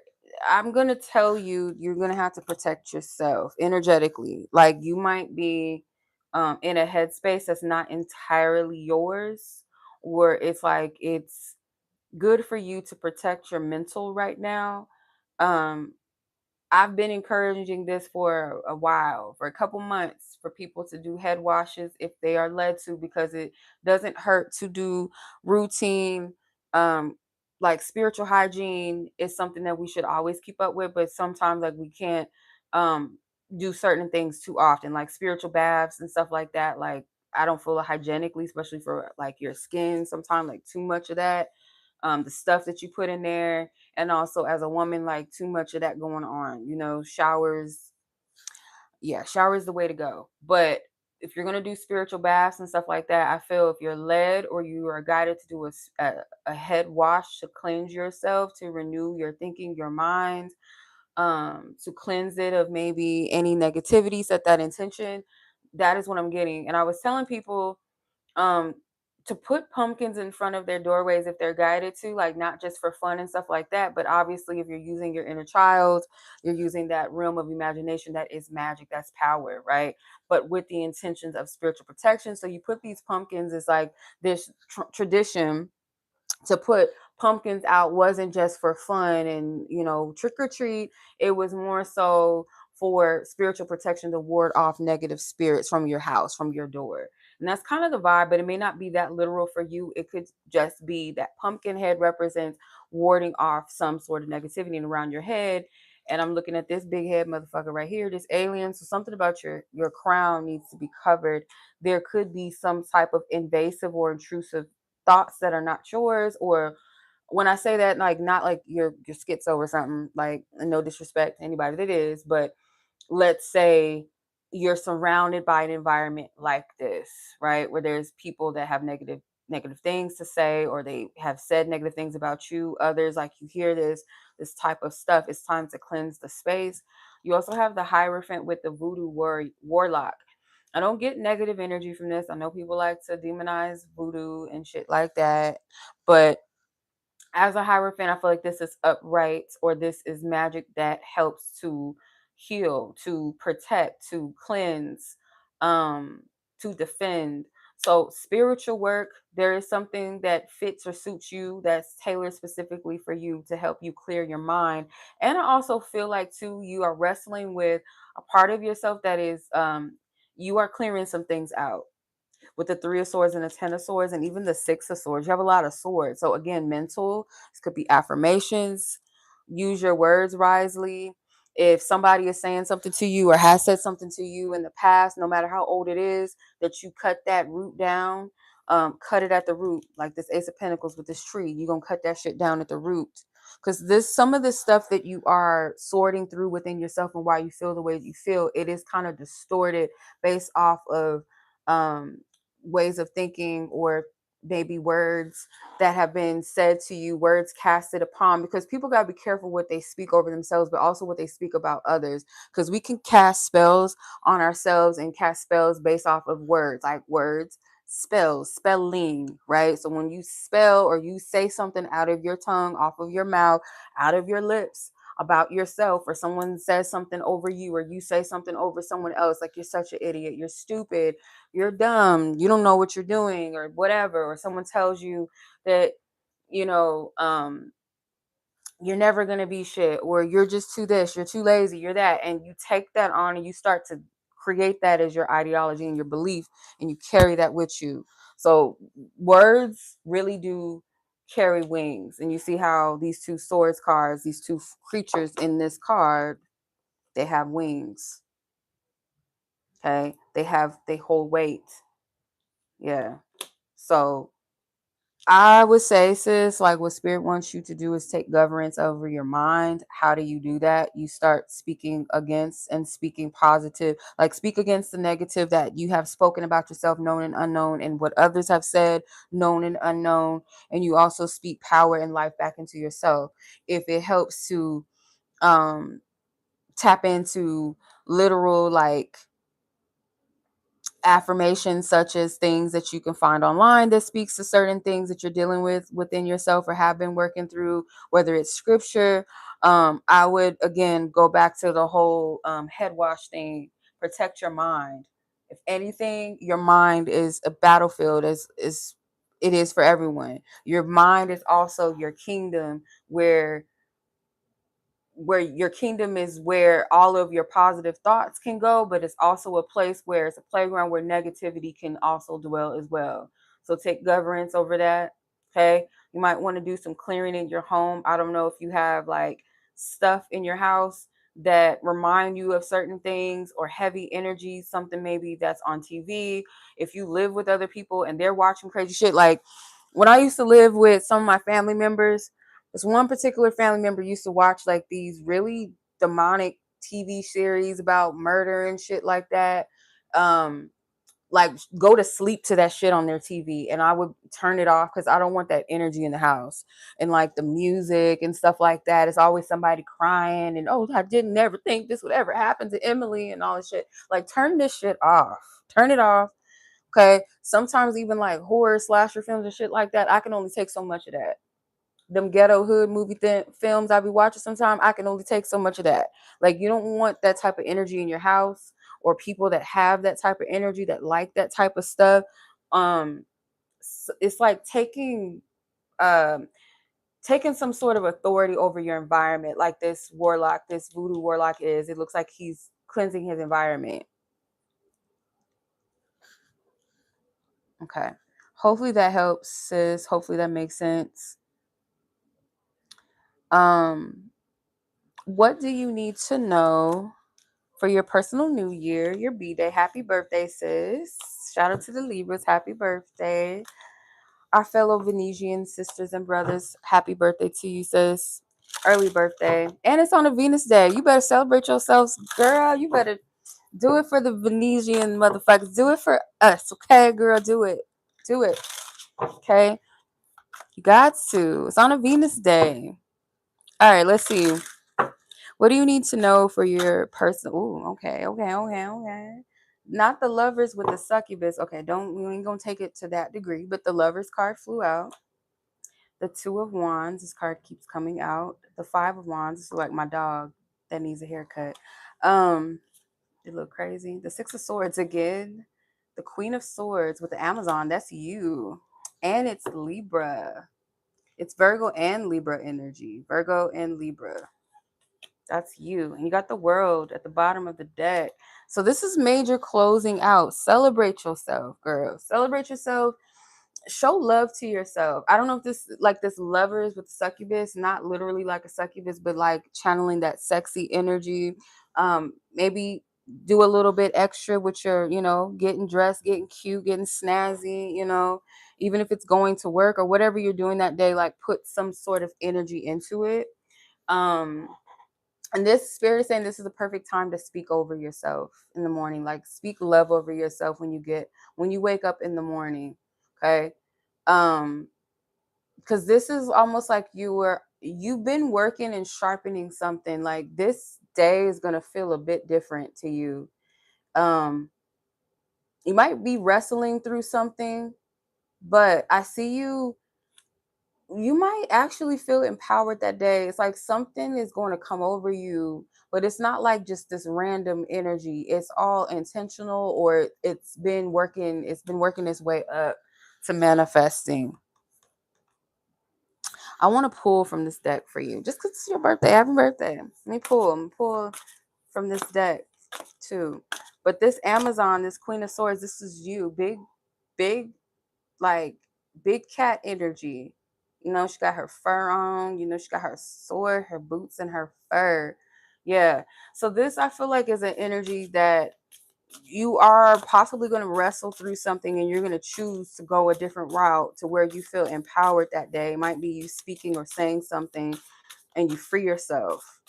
I'm gonna tell you, you're gonna have to protect yourself energetically. Like you might be in a headspace that's not entirely yours, or it's like it's good for you to protect your mental right now. Um, I've been encouraging this for a while, for a couple months, for people to do head washes if they are led to, because it doesn't hurt to do routine. Um, like spiritual hygiene is something that we should always keep up with, but sometimes like we can't um do certain things too often, like spiritual baths and stuff like that. Like I don't feel hygienically, especially for like your skin. Sometimes like too much of that, the stuff that you put in there, and also as a woman, like too much of that going on, showers. Yeah, showers the way to go. But if you're going to do spiritual baths and stuff like that, I feel if you're led or you are guided to do a head wash to cleanse yourself, to renew your thinking, your mind, to cleanse it of maybe any negativity, set that intention. That is what I'm getting. And I was telling people, um to put pumpkins in front of their doorways if they're guided to, like not just for fun and stuff like that, but obviously if you're using your inner child, you're using that realm of imagination that is magic, that's power, right? But with the intentions of spiritual protection. So you put these pumpkins, it's like this tradition to put pumpkins out wasn't just for fun and, you know, trick or treat. It was more so for spiritual protection to ward off negative spirits from your house, from your door. And that's kind of the vibe, but it may not be that literal for you. It could just be that pumpkin head represents warding off some sort of negativity around your head. And I'm looking at this big head motherfucker right here, this alien. So something about your crown needs to be covered. There could be some type of invasive or intrusive thoughts that are not yours, or when I say that, like not like you're schizo or something, like no disrespect to anybody that is, but let's say you're surrounded by an environment like this, right, where there's people that have negative things to say, or they have said negative things about you, others, like you hear this type of stuff. It's time to cleanse the space. You also have the Hierophant with the voodoo warlock. I don't get negative energy from this. I know people like to demonize voodoo and shit like that, but as a Hierophant, I feel like this is upright, or this is magic that helps to heal, to protect, to cleanse, um, to defend. So spiritual work, there is something that fits or suits you that's tailored specifically for you to help you clear your mind. And I also feel like too, you are wrestling with a part of yourself that is you are clearing some things out with the Three of Swords and the Ten of Swords and even the Six of Swords. You have a lot of swords. So again, mental, this could be affirmations. Use your words wisely. If somebody is saying something to you or has said something to you in the past, no matter how old it is, that you cut that root down, cut it at the root. Like this Ace of Pentacles with this tree, you're gonna cut that shit down at the root. Because some of this stuff that you are sorting through within yourself and why you feel the way you feel, it is kind of distorted based off of um ways of thinking, or maybe words that have been said to you, words casted upon, because people got to be careful what they speak over themselves, but also what they speak about others, because we can cast spells on ourselves and cast spells based off of words, like words, spells, spelling, right? So when you spell or you say something out of your tongue, off of your mouth, out of your lips, about yourself, or someone says something over you, or you say something over someone else, like you're such an idiot, you're stupid, you're dumb, you don't know what you're doing, or whatever, or someone tells you that, you know, you're never going to be shit, or you're just too this, you're too lazy, you're that, and you take that on and you start to create that as your ideology and your belief, and you carry that with you. So words really do carry wings, and you see how these two swords cards, these two creatures in this card, they have wings. Okay, they hold weight. Yeah. So I would say, sis, like what spirit wants you to do is take governance over your mind. How do you do that? You start speaking against and speaking positive, like speak against the negative that you have spoken about yourself, known and unknown, and what others have said, known and unknown. And you also speak power and life back into yourself. If it helps to tap into literal, like, affirmations, such as things that you can find online that speaks to certain things that you're dealing with within yourself or have been working through, whether it's scripture. I would again go back to the whole head wash thing. Protect your mind. If anything, your mind is a battlefield, is it is for everyone. Your mind is also your kingdom, where your kingdom is where all of your positive thoughts can go, but it's also a place where it's a playground where negativity can also dwell as well. So take governance over that. Okay. You might want to do some clearing in your home. I don't know if you have like stuff in your house that remind you of certain things, or heavy energy, something maybe that's on TV. If you live with other people and they're watching crazy shit, like when I used to live with some of my family members, this one particular family member used to watch like these really demonic TV series about murder and shit like that. Um, like go to sleep to that shit on their TV, and I would turn it off because I don't want that energy in the house. And like the music and stuff like that, it's always somebody crying and, oh, I didn't ever think this would ever happen to Emily and all this shit. Like turn this shit off. Turn it off. Okay. Sometimes even like horror slasher films and shit like that, I can only take so much of that. Them ghetto hood movie films I be watching sometimes, I can only take so much of that. Like, you don't want that type of energy in your house, or people that have that type of energy that like that type of stuff. Um, it's like um taking some sort of authority over your environment, like this voodoo warlock is. It looks like he's cleansing his environment. Okay. Hopefully that helps, sis. Hopefully that makes sense. Um, what do you need to know for your personal new year, your B-Day? Happy birthday, sis. Shout out to the Libras. Happy birthday. Our fellow Venusian sisters and brothers, happy birthday to you, sis. Early birthday. And it's on a Venus day. You better celebrate yourselves, girl. You better do it for the Venusian motherfuckers. Do it for us, okay, girl? Do it. Do it. Okay? You got to. It's on a Venus day. All right, let's see. What do you need to know for your person? Ooh, okay. Not the lovers with the succubus. Okay, we ain't gonna take it to that degree, but the lovers card flew out. The Two of Wands, this card keeps coming out. The Five of Wands, this is like my dog that needs a haircut. It look crazy. The Six of Swords again. The Queen of Swords with the Amazon, that's you. And it's Libra. It's Virgo and Libra energy. Virgo and Libra. That's you. And you got the World at the bottom of the deck. So this is major closing out. Celebrate yourself, girl. Celebrate yourself. Show love to yourself. I don't know if this lovers with succubus, not literally like a succubus, but like channeling that sexy energy. Maybe do a little bit extra with your, getting dressed, getting cute, getting snazzy, even if it's going to work or whatever you're doing that day, like put some sort of energy into it. Um, and this spirit is saying this is the perfect time to speak over yourself in the morning. Like speak love over yourself when you wake up in the morning. Okay. Because this is almost like you've been working and sharpening something. Like this day is gonna feel a bit different to you. Um, you might be wrestling through something, but I see you might actually feel empowered that day. It's like something is going to come over you, but it's not like just this random energy. It's all intentional, or it's been working its way up to manifesting. I want to pull from this deck for you just because it's your birthday. Happy birthday. Let me pull from this deck too. But this Amazon, this Queen of Swords, this is you. Big, like big cat energy. She got her fur on. She got her sword, her boots, and her fur. Yeah. So this, I feel like, is an energy that you are possibly going to wrestle through something, and you're going to choose to go a different route to where you feel empowered that day. It might be you speaking or saying something and you free yourself.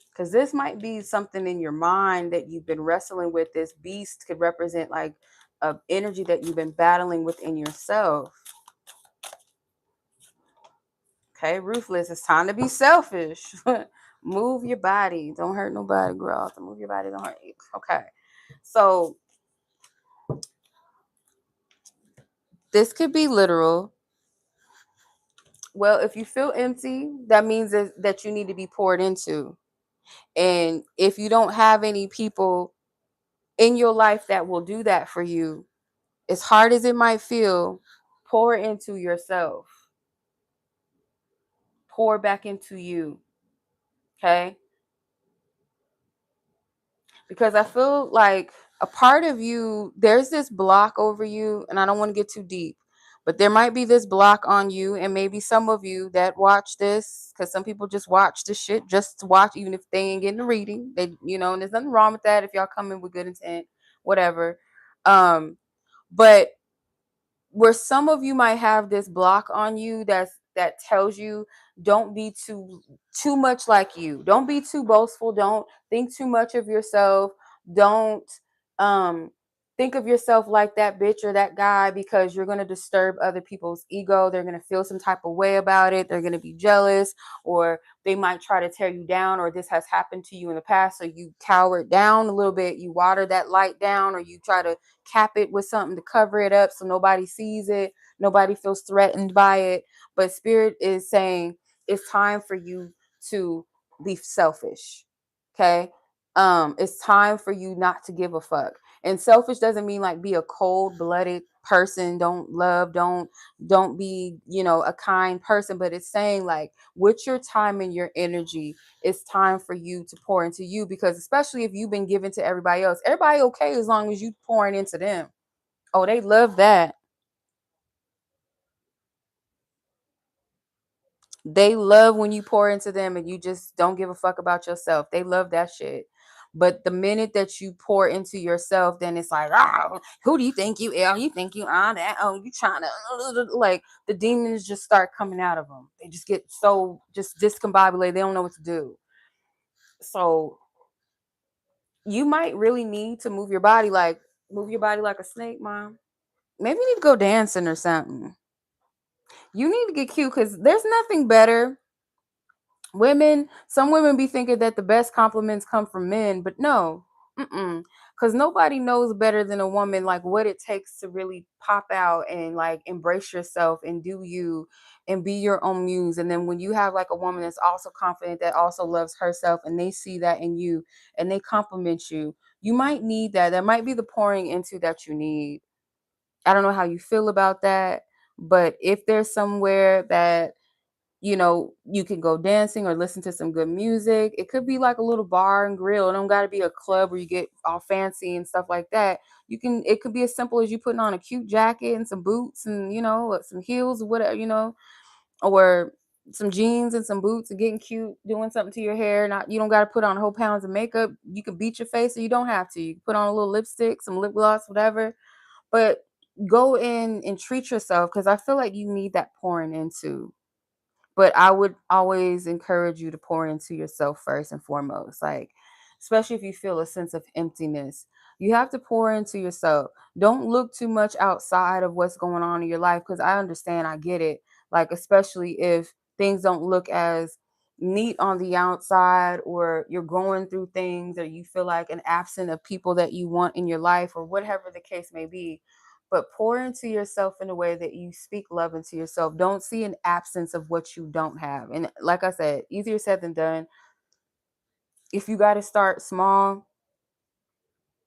Because this might be something in your mind that you've been wrestling with. This beast could represent like a energy that you've been battling within yourself. Okay, ruthless. It's time to be selfish. Move your body. Don't hurt nobody, girl. Move your body. Don't hurt you. Okay. So this could be literal. Well, if you feel empty, that means that you need to be poured into. And if you don't have any people in your life that will do that for you, as hard as it might feel, pour into yourself. Pour back into you. Okay? Because I feel like a part of you, there's this block over you, and I don't want to get too deep, but there might be this block on you, and maybe some of you that watch this, because some people just watch this shit just to watch, even if they ain't getting a reading. And there's nothing wrong with that if y'all come in with good intent, whatever. But where some of you might have this block on you that tells you don't be too much like you, don't be too boastful, don't think too much of yourself, don't think of yourself like that bitch or that guy because you're going to disturb other people's ego. They're going to feel some type of way about it. They're going to be jealous, or they might try to tear you down, or this has happened to you in the past. So you cower it down a little bit. You water that light down, or you try to cap it with something to cover it up so nobody sees it. Nobody feels threatened by it. But Spirit is saying it's time for you to be selfish. Okay. It's time for you not to give a fuck. And selfish doesn't mean like be a cold-blooded person, don't love, don't be, a kind person, but it's saying like with your time and your energy, it's time for you to pour into you, because especially if you've been given to everybody else, everybody okay as long as you pouring into them. Oh, they love that. They love when you pour into them and you just don't give a fuck about yourself. They love that shit. But the minute that you pour into yourself, then it's like, oh, who do you think you are? You think you are that? Oh, you trying to like the demons just start coming out of them. They just get so just discombobulated. They don't know what to do. So you might really need to move your body like a snake, mom. Maybe you need to go dancing or something. You need to get cute because there's nothing better. Some women be thinking that the best compliments come from men, but no, because nobody knows better than a woman like what it takes to really pop out and like embrace yourself and do you and be your own muse. And then when you have like a woman that's also confident, that also loves herself, and they see that in you and they compliment you, you might need that. That might be the pouring into that you need. I don't know how you feel about that, but if there's somewhere that you can go dancing or listen to some good music. It could be like a little bar and grill. It don't got to be a club where you get all fancy and stuff like that. It could be as simple as you putting on a cute jacket and some boots and, some heels or whatever, or some jeans and some boots and getting cute, doing something to your hair. You don't got to put on whole pounds of makeup. You can beat your face or you don't have to. You can put on a little lipstick, some lip gloss, whatever. But go in and treat yourself, because I feel like you need that pouring into. But I would always encourage you to pour into yourself first and foremost. Like, especially if you feel a sense of emptiness, you have to pour into yourself. Don't look too much outside of what's going on in your life, because I understand, I get it. Like, especially if things don't look as neat on the outside, or you're going through things, or you feel like an absence of people that you want in your life, or whatever the case may be. But pour into yourself in a way that you speak love into yourself. Don't see an absence of what you don't have. And like I said, easier said than done. If you got to start small,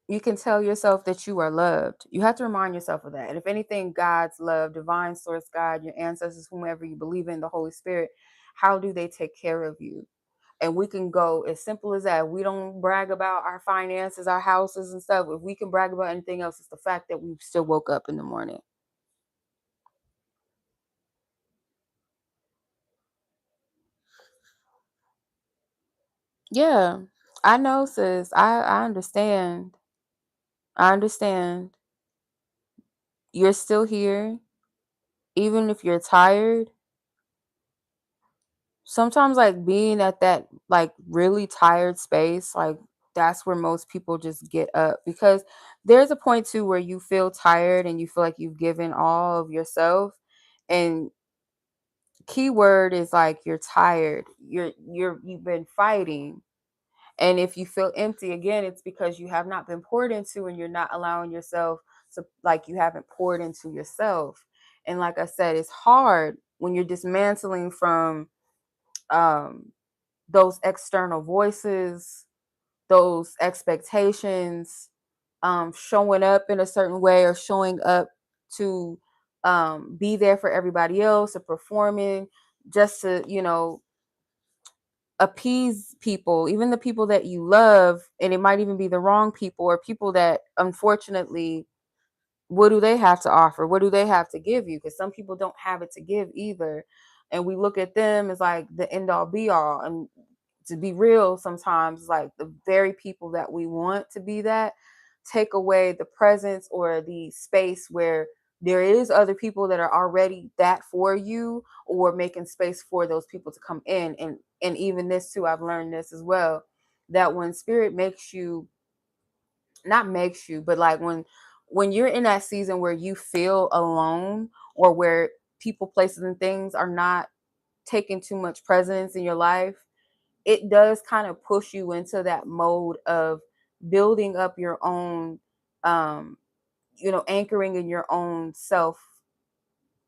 you can tell yourself that you are loved. You have to remind yourself of that. And if anything, God's love, divine source, God, your ancestors, whomever you believe in, the Holy Spirit, how do they take care of you? And we can go as simple as that. We don't brag about our finances, our houses and stuff. If we can brag about anything else, it's the fact that we still woke up in the morning. Yeah, I know, sis. I understand. I understand. You're still here, even if you're tired. Sometimes, like being at that, like really tired space, like that's where most people just get up, because there's a point too where you feel tired and you feel like you've given all of yourself. And keyword is like you're tired. You've been fighting. And if you feel empty again, it's because you have not been poured into and you're not allowing yourself to, like, you haven't poured into yourself. And like I said, it's hard when you're dismantling from um, those external voices, those expectations, showing up in a certain way or showing up to be there for everybody else or performing just to, appease people, even the people that you love, and it might even be the wrong people or people that unfortunately, what do they have to offer? What do they have to give you? Because some people don't have it to give either. And we look at them as like the end all be all. And to be real, sometimes like the very people that we want to be that take away the presence or the space where there is other people that are already that for you, or making space for those people to come in. And even this too, I've learned this as well, that when spirit makes you, not makes you, but like when you're in that season where you feel alone, or where people, places, and things are not taking too much presence in your life, it does kind of push you into that mode of building up your own, anchoring in your own self,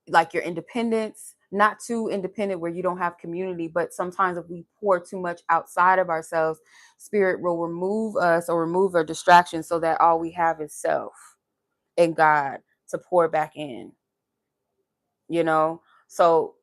like your independence. Not too independent where you don't have community, but sometimes if we pour too much outside of ourselves, spirit will remove us or remove our distractions, so that all we have is self and God to pour back in, So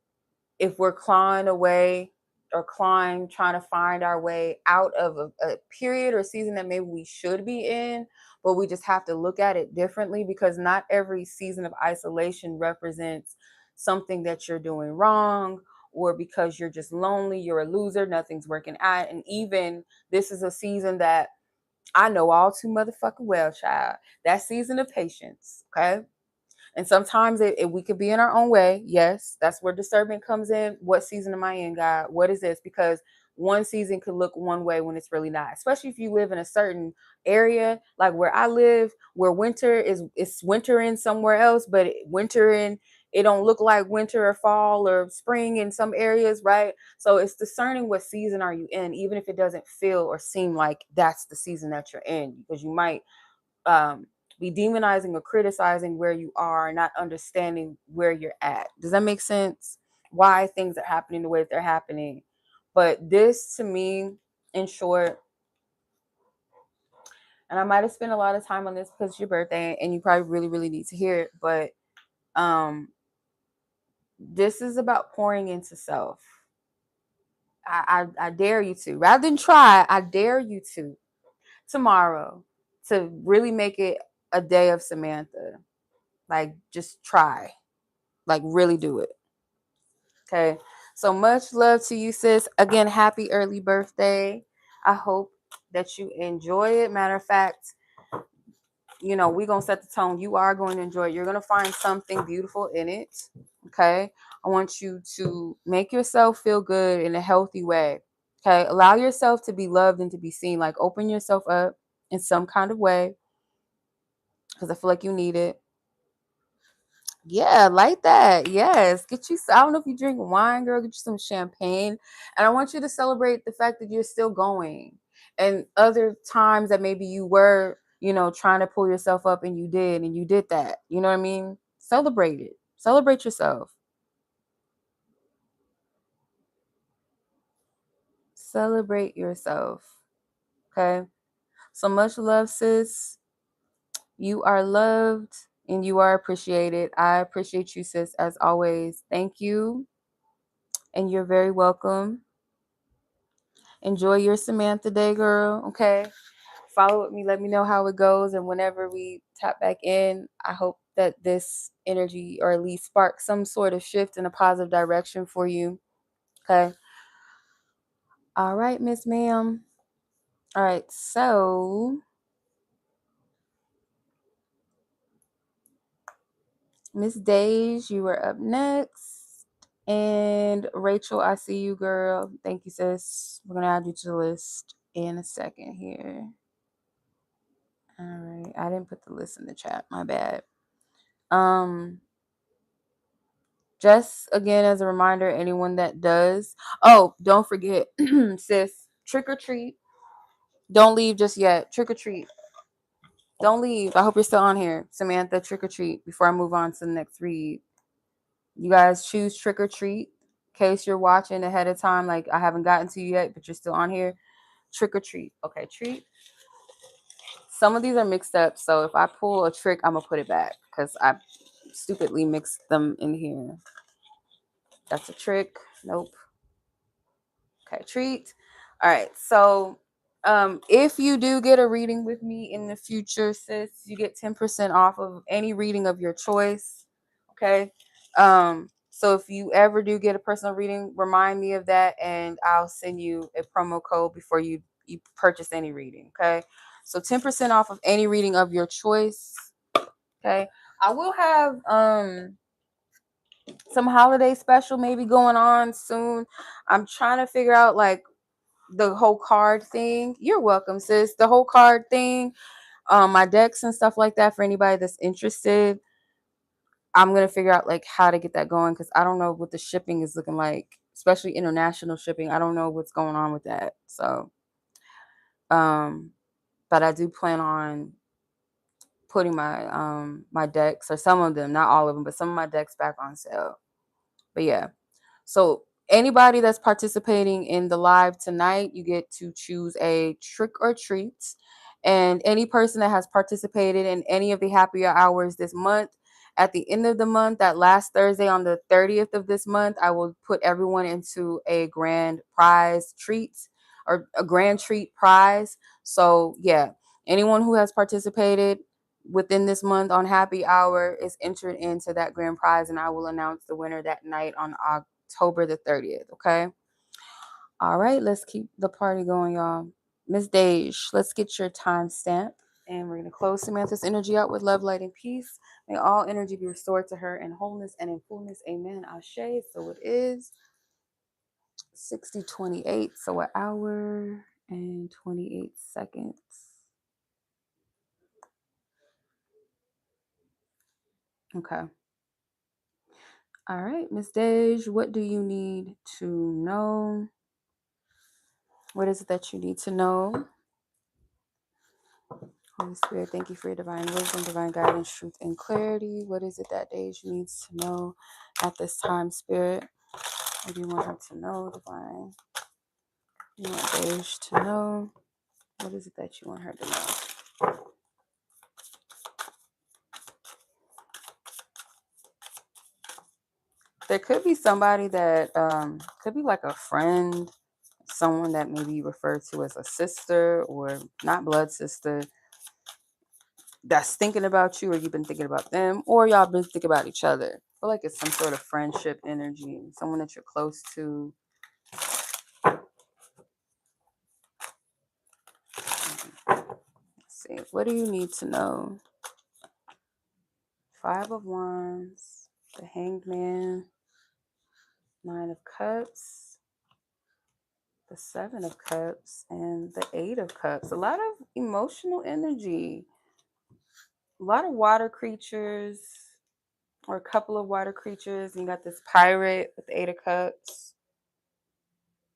if we're clawing away or trying to find our way out of a period or season that maybe we should be in, but we just have to look at it differently, because not every season of isolation represents something that you're doing wrong, or because you're just lonely, you're a loser, nothing's working out. And even this is a season that I know all too motherfucking well, child. That season of patience, okay? And sometimes we could be in our own way. Yes, that's where discernment comes in. What season am I in, God? What is this? Because one season could look one way when it's really not. Especially if you live in a certain area, like where I live, where winter is, it's winter in somewhere else, but winter in, it don't look like winter or fall or spring in some areas, right? So it's discerning what season are you in, even if it doesn't feel or seem like that's the season that you're in, because you might be demonizing or criticizing where you are, not understanding where you're at. Does that make sense? Why things are happening the way that they're happening. But this, to me, in short, and I might have spent a lot of time on this because it's your birthday and you probably really, really need to hear it, but this is about pouring into self. I dare you to, rather than try, I dare you to tomorrow to really make it a day of Samantha. Like, just try. Like, really do it. Okay. So much love to you, sis. Again, happy early birthday. I hope that you enjoy it. Matter of fact, we're going to set the tone. You are going to enjoy it. You're going to find something beautiful in it. Okay. I want you to make yourself feel good in a healthy way. Okay. Allow yourself to be loved and to be seen. Like, open yourself up in some kind of way, because I feel like you need it. Yeah, like that. Yes. Get you, I don't know if you drink wine, girl, get you some champagne. And I want you to celebrate the fact that you're still going. And other times that maybe you were, trying to pull yourself up and you did that. You know what I mean? Celebrate it. Celebrate yourself. Celebrate yourself. Okay. So much love, sis. You are loved and you are appreciated. I appreciate you, sis, as always. Thank you. And you're very welcome. Enjoy your Samantha Day, girl. Okay. Follow with me. Let me know how it goes. And whenever we tap back in, I hope that this energy, or at least spark some sort of shift in a positive direction for you. Okay. All right, Miss Ma'am. All right. So, Miss Days, you are up next. And Rachel, I see you, girl. Thank you, sis. We're going to add you to the list in a second here. All right. I didn't put the list in the chat. My bad. Just again, as a reminder, anyone that does, don't forget, sis, trick or treat. Don't leave just yet. Trick or treat. Don't leave. I hope you're still on here. Samantha, trick or treat. Before I move on to the next read, you guys choose trick or treat. In case you're watching ahead of time, like I haven't gotten to you yet, but you're still on here. Trick or treat. Okay, treat. Some of these are mixed up, so if I pull a trick, I'm gonna put it back because I stupidly mixed them in here. That's a trick. Nope. Okay, treat. All right. So if you do get a reading with me in the future, sis, you get 10% off of any reading of your choice. Okay. So if you ever do get a personal reading, remind me of that and I'll send you a promo code before you purchase any reading. Okay. So 10% off of any reading of your choice. Okay. I will have some holiday special maybe going on soon. I'm trying to figure out like the whole card thing. You're welcome, sis. The whole card thing. my decks and stuff like that for anybody that's interested. I'm gonna figure out like how to get that going because I don't know what the shipping is looking like, especially international shipping. I don't know what's going on with that. So, um, but I do plan on putting my decks, or some of them, not all of them, but some of my decks back on sale. But yeah. So anybody that's participating in the live tonight, you get to choose a trick or treat. And any person that has participated in any of the happier hours this month, at the end of the month, that last Thursday on the 30th of this month, I will put everyone into a grand prize treat, or a grand treat prize. So yeah, anyone who has participated within this month on happy hour is entered into that grand prize, and I will announce the winner that night on October the 30th. Okay. All right. Let's keep the party going, y'all. Miss Dej, let's get your timestamp. And we're going to close Samantha's energy out with love, light, and peace. May all energy be restored to her in wholeness and in fullness. Amen. Ashe. So it is 60:28. So an hour and 28 seconds. Okay. All right, Miss Dej, what do you need to know? What is it that you need to know? Holy Spirit, thank you for your divine wisdom, divine guidance, truth, and clarity. What is it that Dej needs to know at this time, Spirit? What do you want her to know, divine? You want Dej to know? What is it that you want her to know? There could be somebody that could be like a friend, someone that maybe you refer to as a sister or not blood sister, that's thinking about you, or you've been thinking about them, or y'all been thinking about each other. I feel like it's some sort of friendship energy, someone that you're close to. Let's see, what do you need to know? 5 of Wands, the Hanged Man, 9 of Cups, the 7 of Cups, and the 8 of Cups. A lot of emotional energy, a lot of water creatures, or a couple of water creatures. You got this pirate with the 8 of Cups.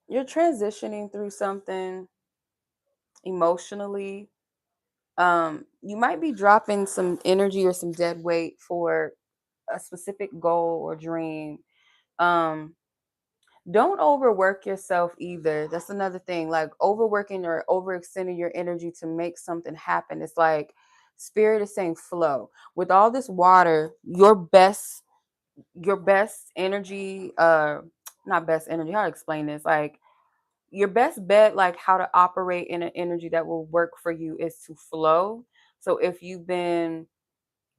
You're transitioning through something emotionally. You might be dropping some energy or some dead weight for a specific goal or dream. Um, don't overwork yourself either. That's another thing. Like overworking or overextending your energy to make something happen. It's like spirit is saying flow. With all this water, your best energy, not best energy, how to explain this? Like your best bet, like how to operate in an energy that will work for you, is to flow. So if you've been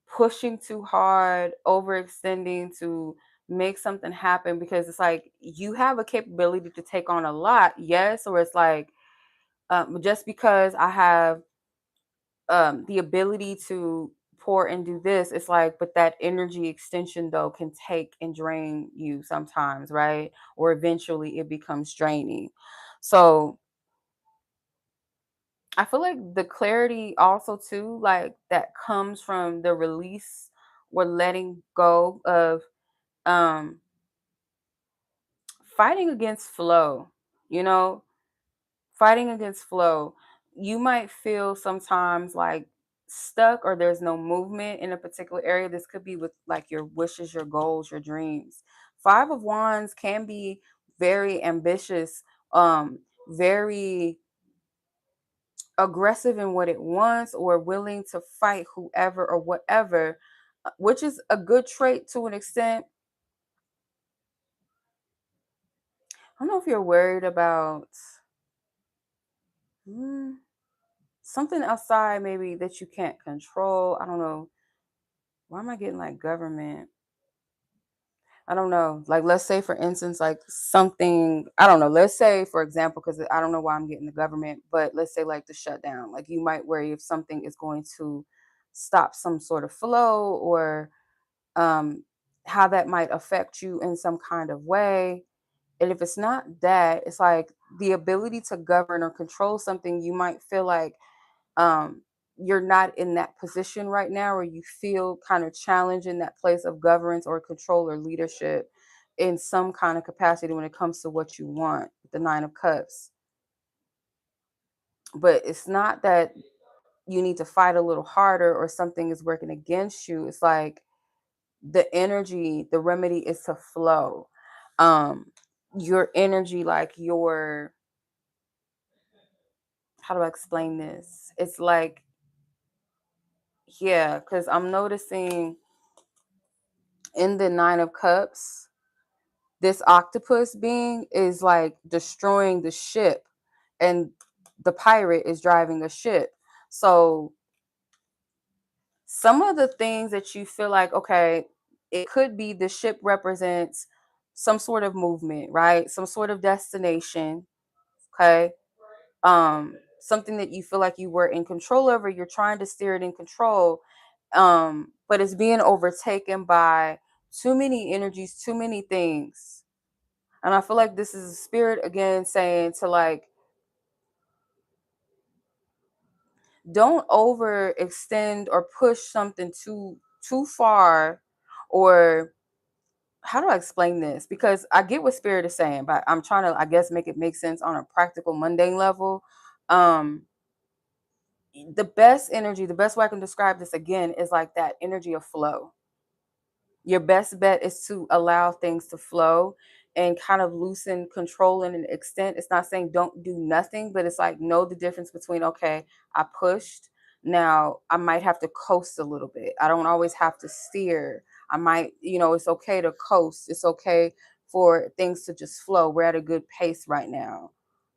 pushing too hard, overextending to make something happen, because it's like you have a capability to take on a lot, yes, or it's like just because I have the ability to pour and do this, it's like, but that energy extension though can take and drain you sometimes, right? Or eventually it becomes draining. So I feel like the clarity also too, like that comes from the release or letting go of um fighting against flow, you know, fighting against flow. You might feel sometimes like stuck or there's no movement in a particular area. This could be with like your wishes, your goals, your dreams. 5 of Wands can be very ambitious, very aggressive in what it wants, or willing to fight whoever or whatever, which is a good trait to an extent. I don't know if you're worried about something outside maybe that you can't control. I don't know. Why am I getting like government? I don't know. Like, let's say, for instance, like something, I don't know. Let's say, for example, because I don't know why I'm getting the government, but let's say like the shutdown. Like, you might worry if something is going to stop some sort of flow, or um, how that might affect you in some kind of way. And if it's not that, it's like the ability to govern or control something, you might feel like, um, you're not in that position right now, or you feel kind of challenged in that place of governance or control or leadership in some kind of capacity when it comes to what you want, the Nine of Cups. But it's not that you need to fight a little harder or something is working against you. It's like the energy, the remedy is to flow. Um, your energy, like your, how do I explain this? It's like, yeah, because I'm noticing in the Nine of Cups, this octopus being is like destroying the ship, and the pirate is driving a ship. So some of the things that you feel like, okay, it could be the ship represents some sort of movement, right? Some sort of destination, okay? Something that you feel like you were in control over, you're trying to steer it in control, but it's being overtaken by too many energies, too many things. And I feel like this is a spirit again saying to like, don't overextend or push something too far, or how do I explain this? Because I get what spirit is saying, but I'm trying to, I guess, make it make sense on a practical, mundane level. Um, the best energy, the best way I can describe this again is like that energy of flow. Your best bet is to allow things to flow and kind of loosen control in an extent. It's not saying don't do nothing, but it's like know the difference between, okay, I pushed. Now I might have to coast a little bit. I don't always have to steer. I might, it's okay to coast. It's okay for things to just flow. We're at a good pace right now.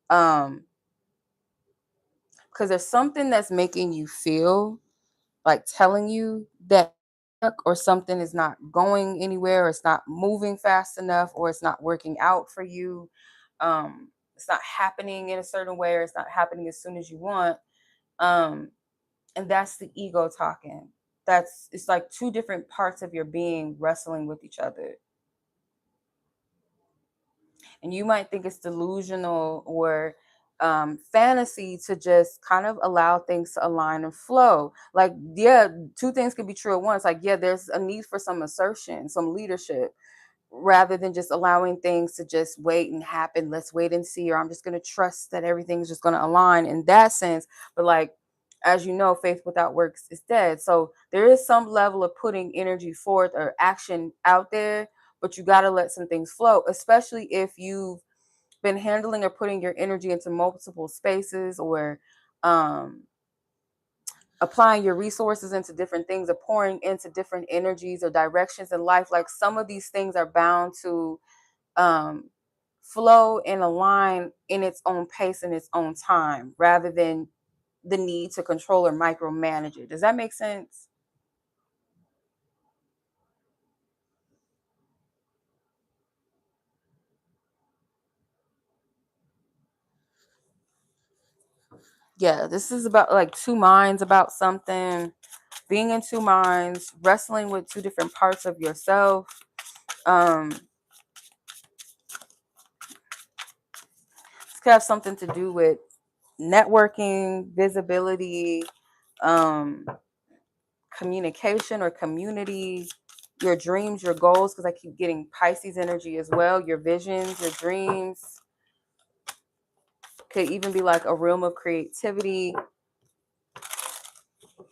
Because there's something that's making you feel like telling you that or something is not going anywhere, or it's not moving fast enough, or it's not working out for you. It's not happening in a certain way, or it's not happening as soon as you want. Um, and that's the ego talking. It's like two different parts of your being wrestling with each other. And you might think it's delusional or fantasy to just kind of allow things to align and flow. Like, yeah, two things can be true at once. Like, yeah, there's a need for some assertion, some leadership, rather than just allowing things to just wait and happen. Let's wait and see, or I'm just going to trust that everything's just going to align in that sense. But like, as you know, faith without works is dead. So there is some level of putting energy forth or action out there, but you got to let some things flow, especially if you've been handling or putting your energy into multiple spaces, or um, applying your resources into different things, or pouring into different energies or directions in life. Like some of these things are bound to um, flow and align in its own pace and its own time, rather than the need to control or micromanage it. Does that make sense? Yeah, this is about like two minds about something, being in two minds, wrestling with two different parts of yourself. Um, this could have something to do with networking, visibility, um, communication or community, your dreams, your goals, because I keep getting Pisces energy as well, your visions, your dreams. Could even be like a realm of creativity.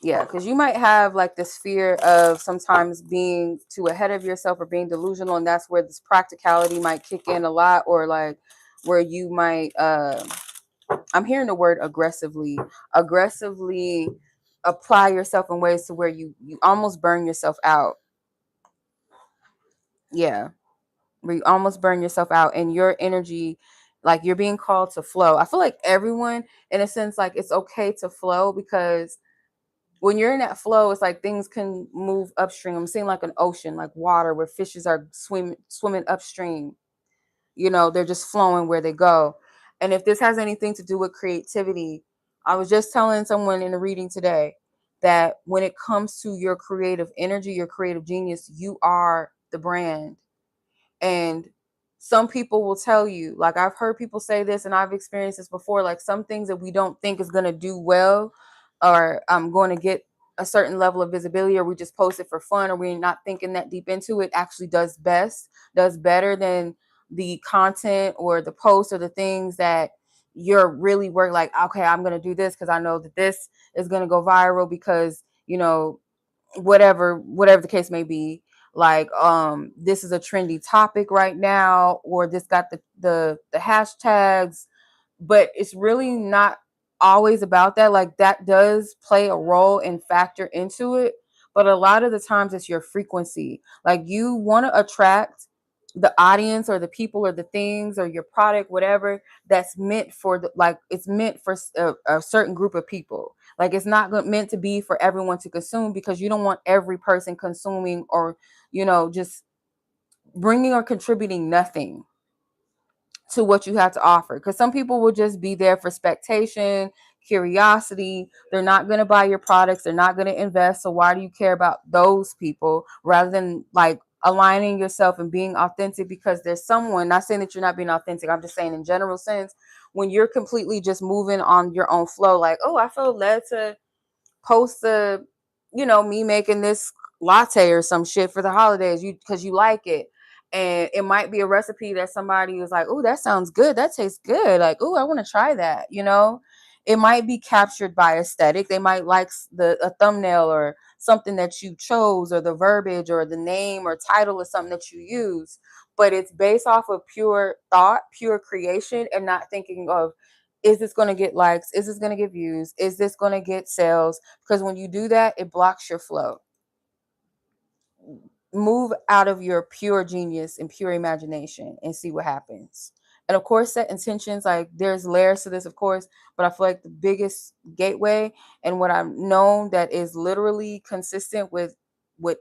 Yeah, because you might have like this fear of sometimes being too ahead of yourself or being delusional, and that's where this practicality might kick in a lot, or like where you might I'm hearing the word aggressively apply yourself in ways to where you almost burn yourself out. Yeah, where you almost burn yourself out, and your energy, like you're being called to flow. I feel like everyone, in a sense, like it's okay to flow, because when you're in that flow, it's like things can move upstream. I'm seeing like an ocean, like water, where fishes are swimming upstream. They're just flowing where they go. And if this has anything to do with creativity, I was just telling someone in a reading today that when it comes to your creative energy, your creative genius, you are the brand. And some people will tell you, like I've heard people say this and I've experienced this before, like some things that we don't think is going to do well, or going to get a certain level of visibility, or we just post it for fun, or we're not thinking that deep into it, actually does better than the content or the posts or the things that you're really work like, okay, I'm going to do this because I know that this is going to go viral because, whatever the case may be, like this is a trendy topic right now, or this got the hashtags, but it's really not always about that. Like that does play a role and factor into it, but a lot of the times it's your frequency. Like you want to attract the audience or the people or the things or your product, whatever, that's meant for like it's meant for a certain group of people. Like it's not meant to be for everyone to consume, because you don't want every person consuming or just bringing or contributing nothing to what you have to offer. Because some people will just be there for spectation, curiosity. They're not going to buy your products. They're not going to invest. So why do you care about those people rather than like aligning yourself and being authentic? Because there's someone, not saying that you're not being authentic, I'm just saying in general sense, when you're completely just moving on your own flow, like, oh, I feel led to post me making this latte or some shit for the holidays, because you like it. And it might be a recipe that somebody was like, oh, that sounds good, that tastes good, like, oh, I want to try that. It might be captured by aesthetic. They might like a thumbnail or something that you chose, or the verbiage or the name or title of something that you use, but it's based off of pure thought, pure creation, and not thinking of, is this going to get likes? Is this going to get views? Is this going to get sales? Because when you do that, it blocks your flow. Move out of your pure genius and pure imagination and see what happens. And of course, set intentions. Like there's layers to this, of course, but I feel like the biggest gateway and what I've known that is literally consistent with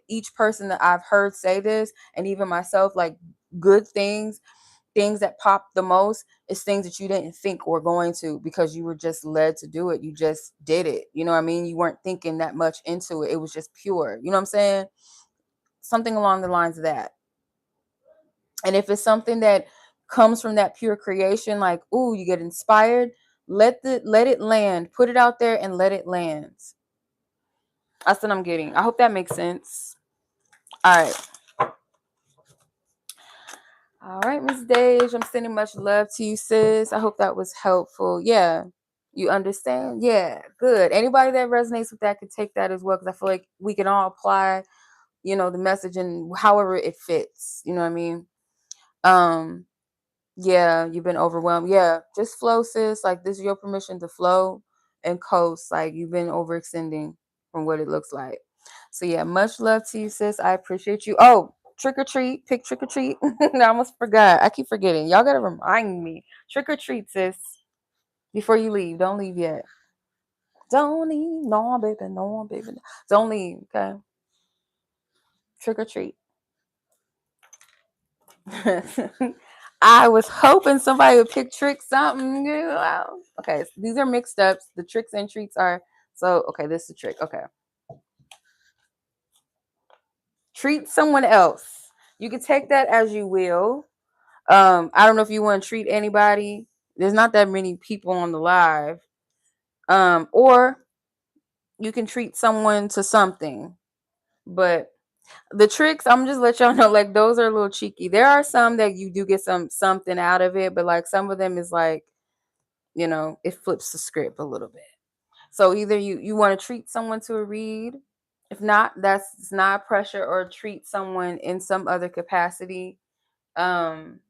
each person that I've heard say this, and even myself, like good things that pop the most is things that you didn't think were going to, because you were just led to do it. You just did it. You know what I mean? You weren't thinking that much into it. It was just pure. You know what I'm saying? Something along the lines of that. And if it's something that comes from that pure creation, like, ooh, you get inspired, let it land. Put it out there and let it land. That's what I'm getting. I hope that makes sense. All right. All right, Miss Dage, I'm sending much love to you, sis. I hope that was helpful. Yeah, you understand? Yeah, good. Anybody that resonates with that could take that as well, because I feel like we can all apply, the message and however it fits. You know what I mean? Um, yeah, you've been overwhelmed. Yeah, just flow, sis. Like this is your permission to flow and coast. Like you've been overextending from what it looks like. So yeah, much love to you, sis. I appreciate you. Oh, trick or treat, pick trick or treat. I almost forgot. I keep forgetting. Y'all gotta remind me. Trick or treat, sis. Before you leave, don't leave yet. Don't leave, no, baby, no, baby. Don't leave, okay? Trick or treat. I was hoping somebody would pick trick something. Okay, so these are mixed ups. The tricks and treats are okay. This is the trick. Okay, treat someone else. You can take that as you will. I don't know if you want to treat anybody. There's not that many people on the live. Or you can treat someone to something. But the tricks, I'm just let y'all know, like those are a little cheeky. There are some that you do get something out of it, but like some of them is like, it flips the script a little bit. So either you want to treat someone to a read. If not, that's not pressure, or treat someone in some other capacity. Um,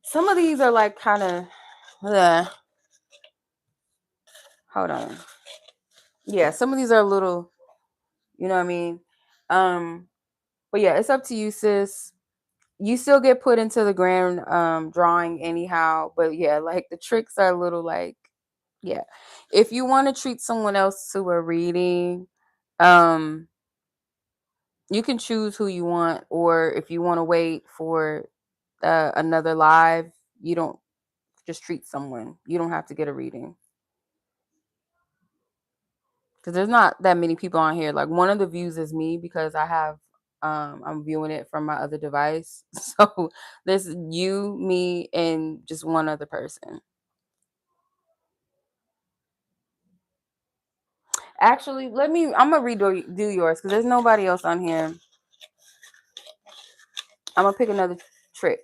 some of these are like kind of, hold on. Yeah, some of these are a little, you know what I mean? Um, but yeah, it's up to you, sis. You still get put into the grand drawing anyhow, but yeah, like the tricks are a little like, yeah. If you want to treat someone else to a reading, um, you can choose who you want, or if you want to wait for another live, you don't just treat someone. You don't have to get a reading, because there's not that many people on here. Like one of the views is me, because I'm viewing it from my other device. So there's you, me, and just one other person. Actually, I'm gonna redo yours because there's nobody else on here. I'm gonna pick another trick.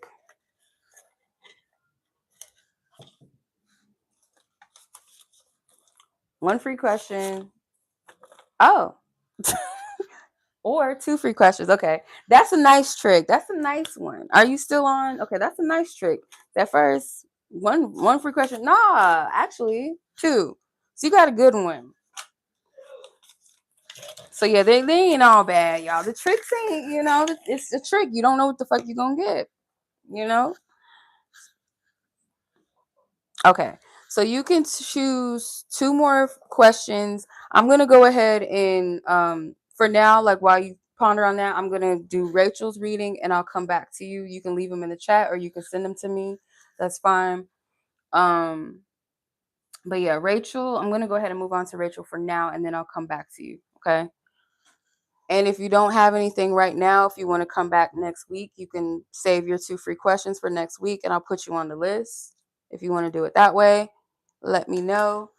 One free question. Oh. Or two free questions. Okay. That's a nice trick. That's a nice one. Are you still on? Okay, that's a nice trick. That first one free question. Nah, actually, two. So you got a good one. So yeah, they ain't all bad, y'all. The tricks ain't, it's a trick. You don't know what the fuck you're gonna get, you know? Okay. So you can choose two more questions. I'm gonna go ahead and for now, like while you ponder on that, I'm gonna do Rachel's reading and I'll come back to you. You can leave them in the chat or you can send them to me. That's fine. Um, but yeah, Rachel, I'm gonna go ahead and move on to Rachel for now and then I'll come back to you. Okay. And if you don't have anything right now, if you want to come back next week, you can save your two free questions for next week and I'll put you on the list. If you want to do it that way, let me know.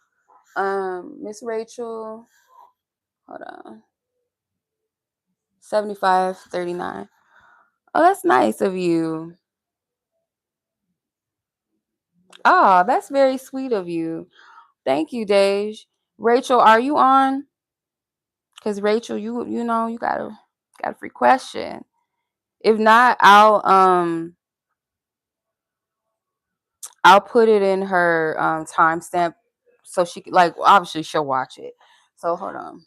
Miss Rachel, hold on. 7539. Oh, that's nice of you. Oh, that's very sweet of you. Thank you, Dej. Rachel, are you on? Because Rachel, you got a free question. If not, I'll put it in her timestamp so she like obviously she'll watch it. So hold on.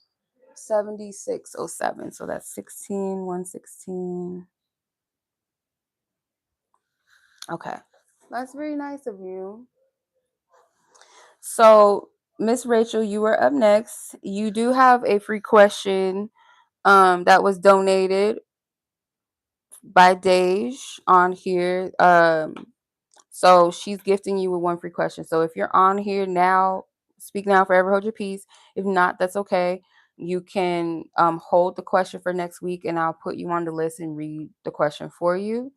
7607. So that's 16116. Okay. That's very nice of you. So, Miss Rachel, you are up next. You do have a free question that was donated by Dej on here. So she's gifting you with one free question. So if you're on here now, speak now, forever hold your peace. If not, that's okay. You can hold the question for next week and I'll put you on the list and read the question for you.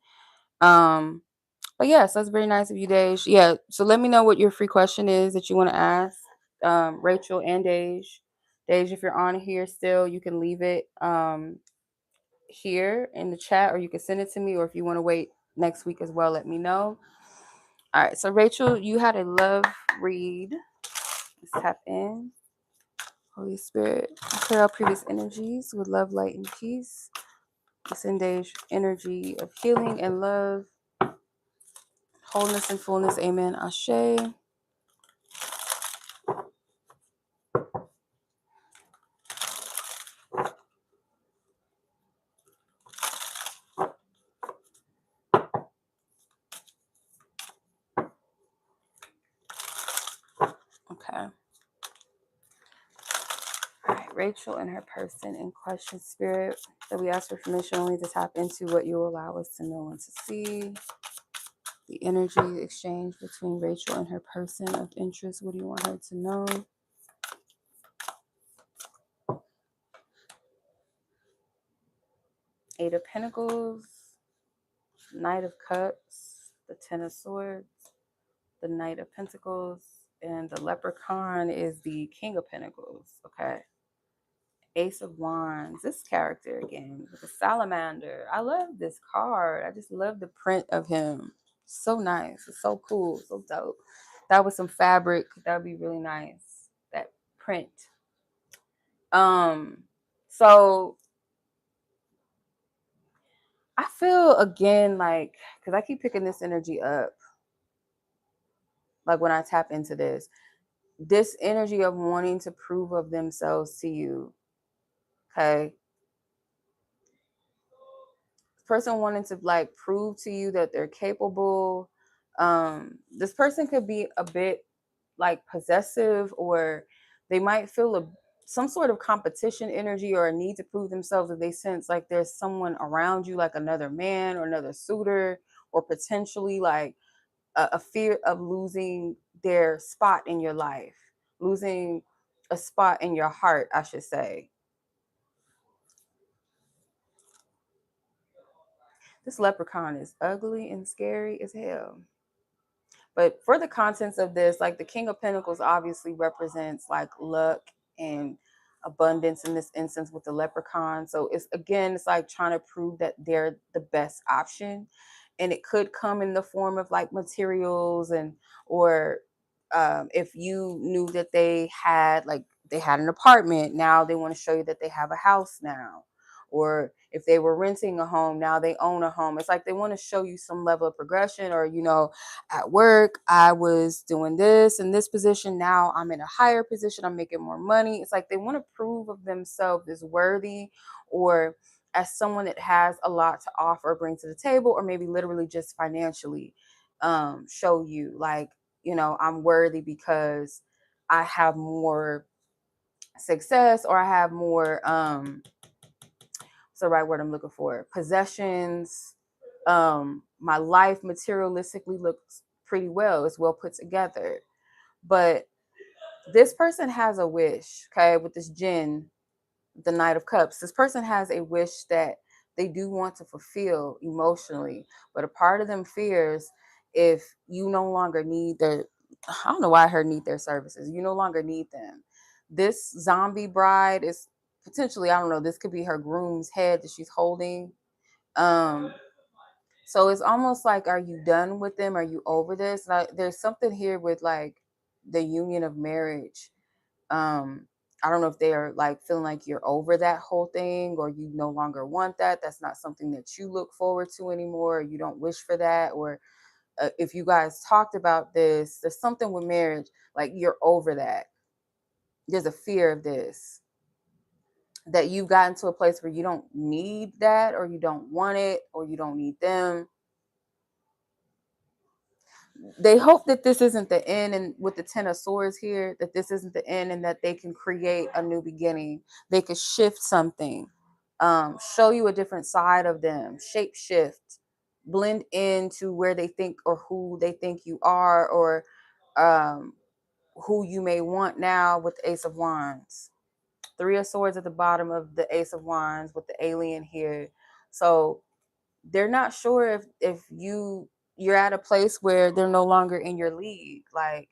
But yes, that's very nice of you, Dej. Yeah. So let me know what your free question is that you want to ask, Rachel and Dej. Dej, if you're on here still, you can leave it here in the chat, or you can send it to me. Or if you want to wait next week as well, let me know. All right. So Rachel, you had a love read. Let's tap in. Holy Spirit, clear out previous energies with love, light, and peace. Send Dej energy of healing and love, wholeness and fullness. Amen. Ashe. Okay. All right, Rachel and her person in question, spirit. So we ask for permission only to tap into what you allow us to know and to see. The energy exchange between Rachel and her person of interest. What do you want her to know? Eight of Pentacles, Knight of Cups, the Ten of Swords, the Knight of Pentacles, and the Leprechaun is the King of Pentacles. Okay. Ace of Wands, this character again, with the salamander. I love this card. I just love the print of him. So nice. It's so cool. So dope. That was some fabric. That would be really nice. That print. So I feel again like, because I keep picking this energy up, like when I tap into this energy of wanting to prove of themselves to you. Okay. Person wanting to like prove to you that they're capable. This person could be a bit like possessive, or they might feel some sort of competition energy or a need to prove themselves if they sense like there's someone around you, like another man or another suitor, or potentially like a fear of losing their spot in your life, losing a spot in your heart, I should say. This leprechaun is ugly and scary as hell. But for the contents of this, like the King of Pentacles obviously represents like luck and abundance in this instance with the leprechaun. So it's like trying to prove that they're the best option. And it could come in the form of like materials, and or if you knew that they had an apartment, now they want to show you that they have a house now. Or if they were renting a home, now they own a home. It's like they want to show you some level of progression. Or, at work, I was doing this in this position. Now I'm in a higher position. I'm making more money. It's like they want to prove of themselves as worthy, or as someone that has a lot to offer, bring to the table, or maybe literally just financially show you like, I'm worthy because I have more success, or I have more what's the right word I'm looking for? Possessions. My life materialistically looks pretty well. It's well put together. But this person has a wish, okay, with this jinn, the Knight of Cups. This person has a wish that they do want to fulfill emotionally, but a part of them fears if you no longer need their, I don't know why I heard need their services. You no longer need them. This zombie bride is potentially, I don't know, this could be her groom's head that she's holding. Um, so it's almost like, are you done with them? Are you over this? Like, there's something here with like the union of marriage. um I don't know if they are like feeling like you're over that whole thing, or you no longer want that. That's not something that you look forward to anymore, or you don't wish for that. Or if you guys talked about this, there's something with marriage, like you're over that. There's a fear of this, that you've gotten to a place where you don't need that, or you don't want it, or you don't need them. They hope that this isn't the end, and with the Ten of Swords here, that this isn't the end, and that they can create a new beginning. They could shift something, show you a different side of them, shape shift, blend into where they think, or who they think you are, or um, who you may want now with the Ace of Wands. Three of Swords at the bottom of the Ace of Wands with the alien here. So they're not sure if you're at a place where they're no longer in your league. Like,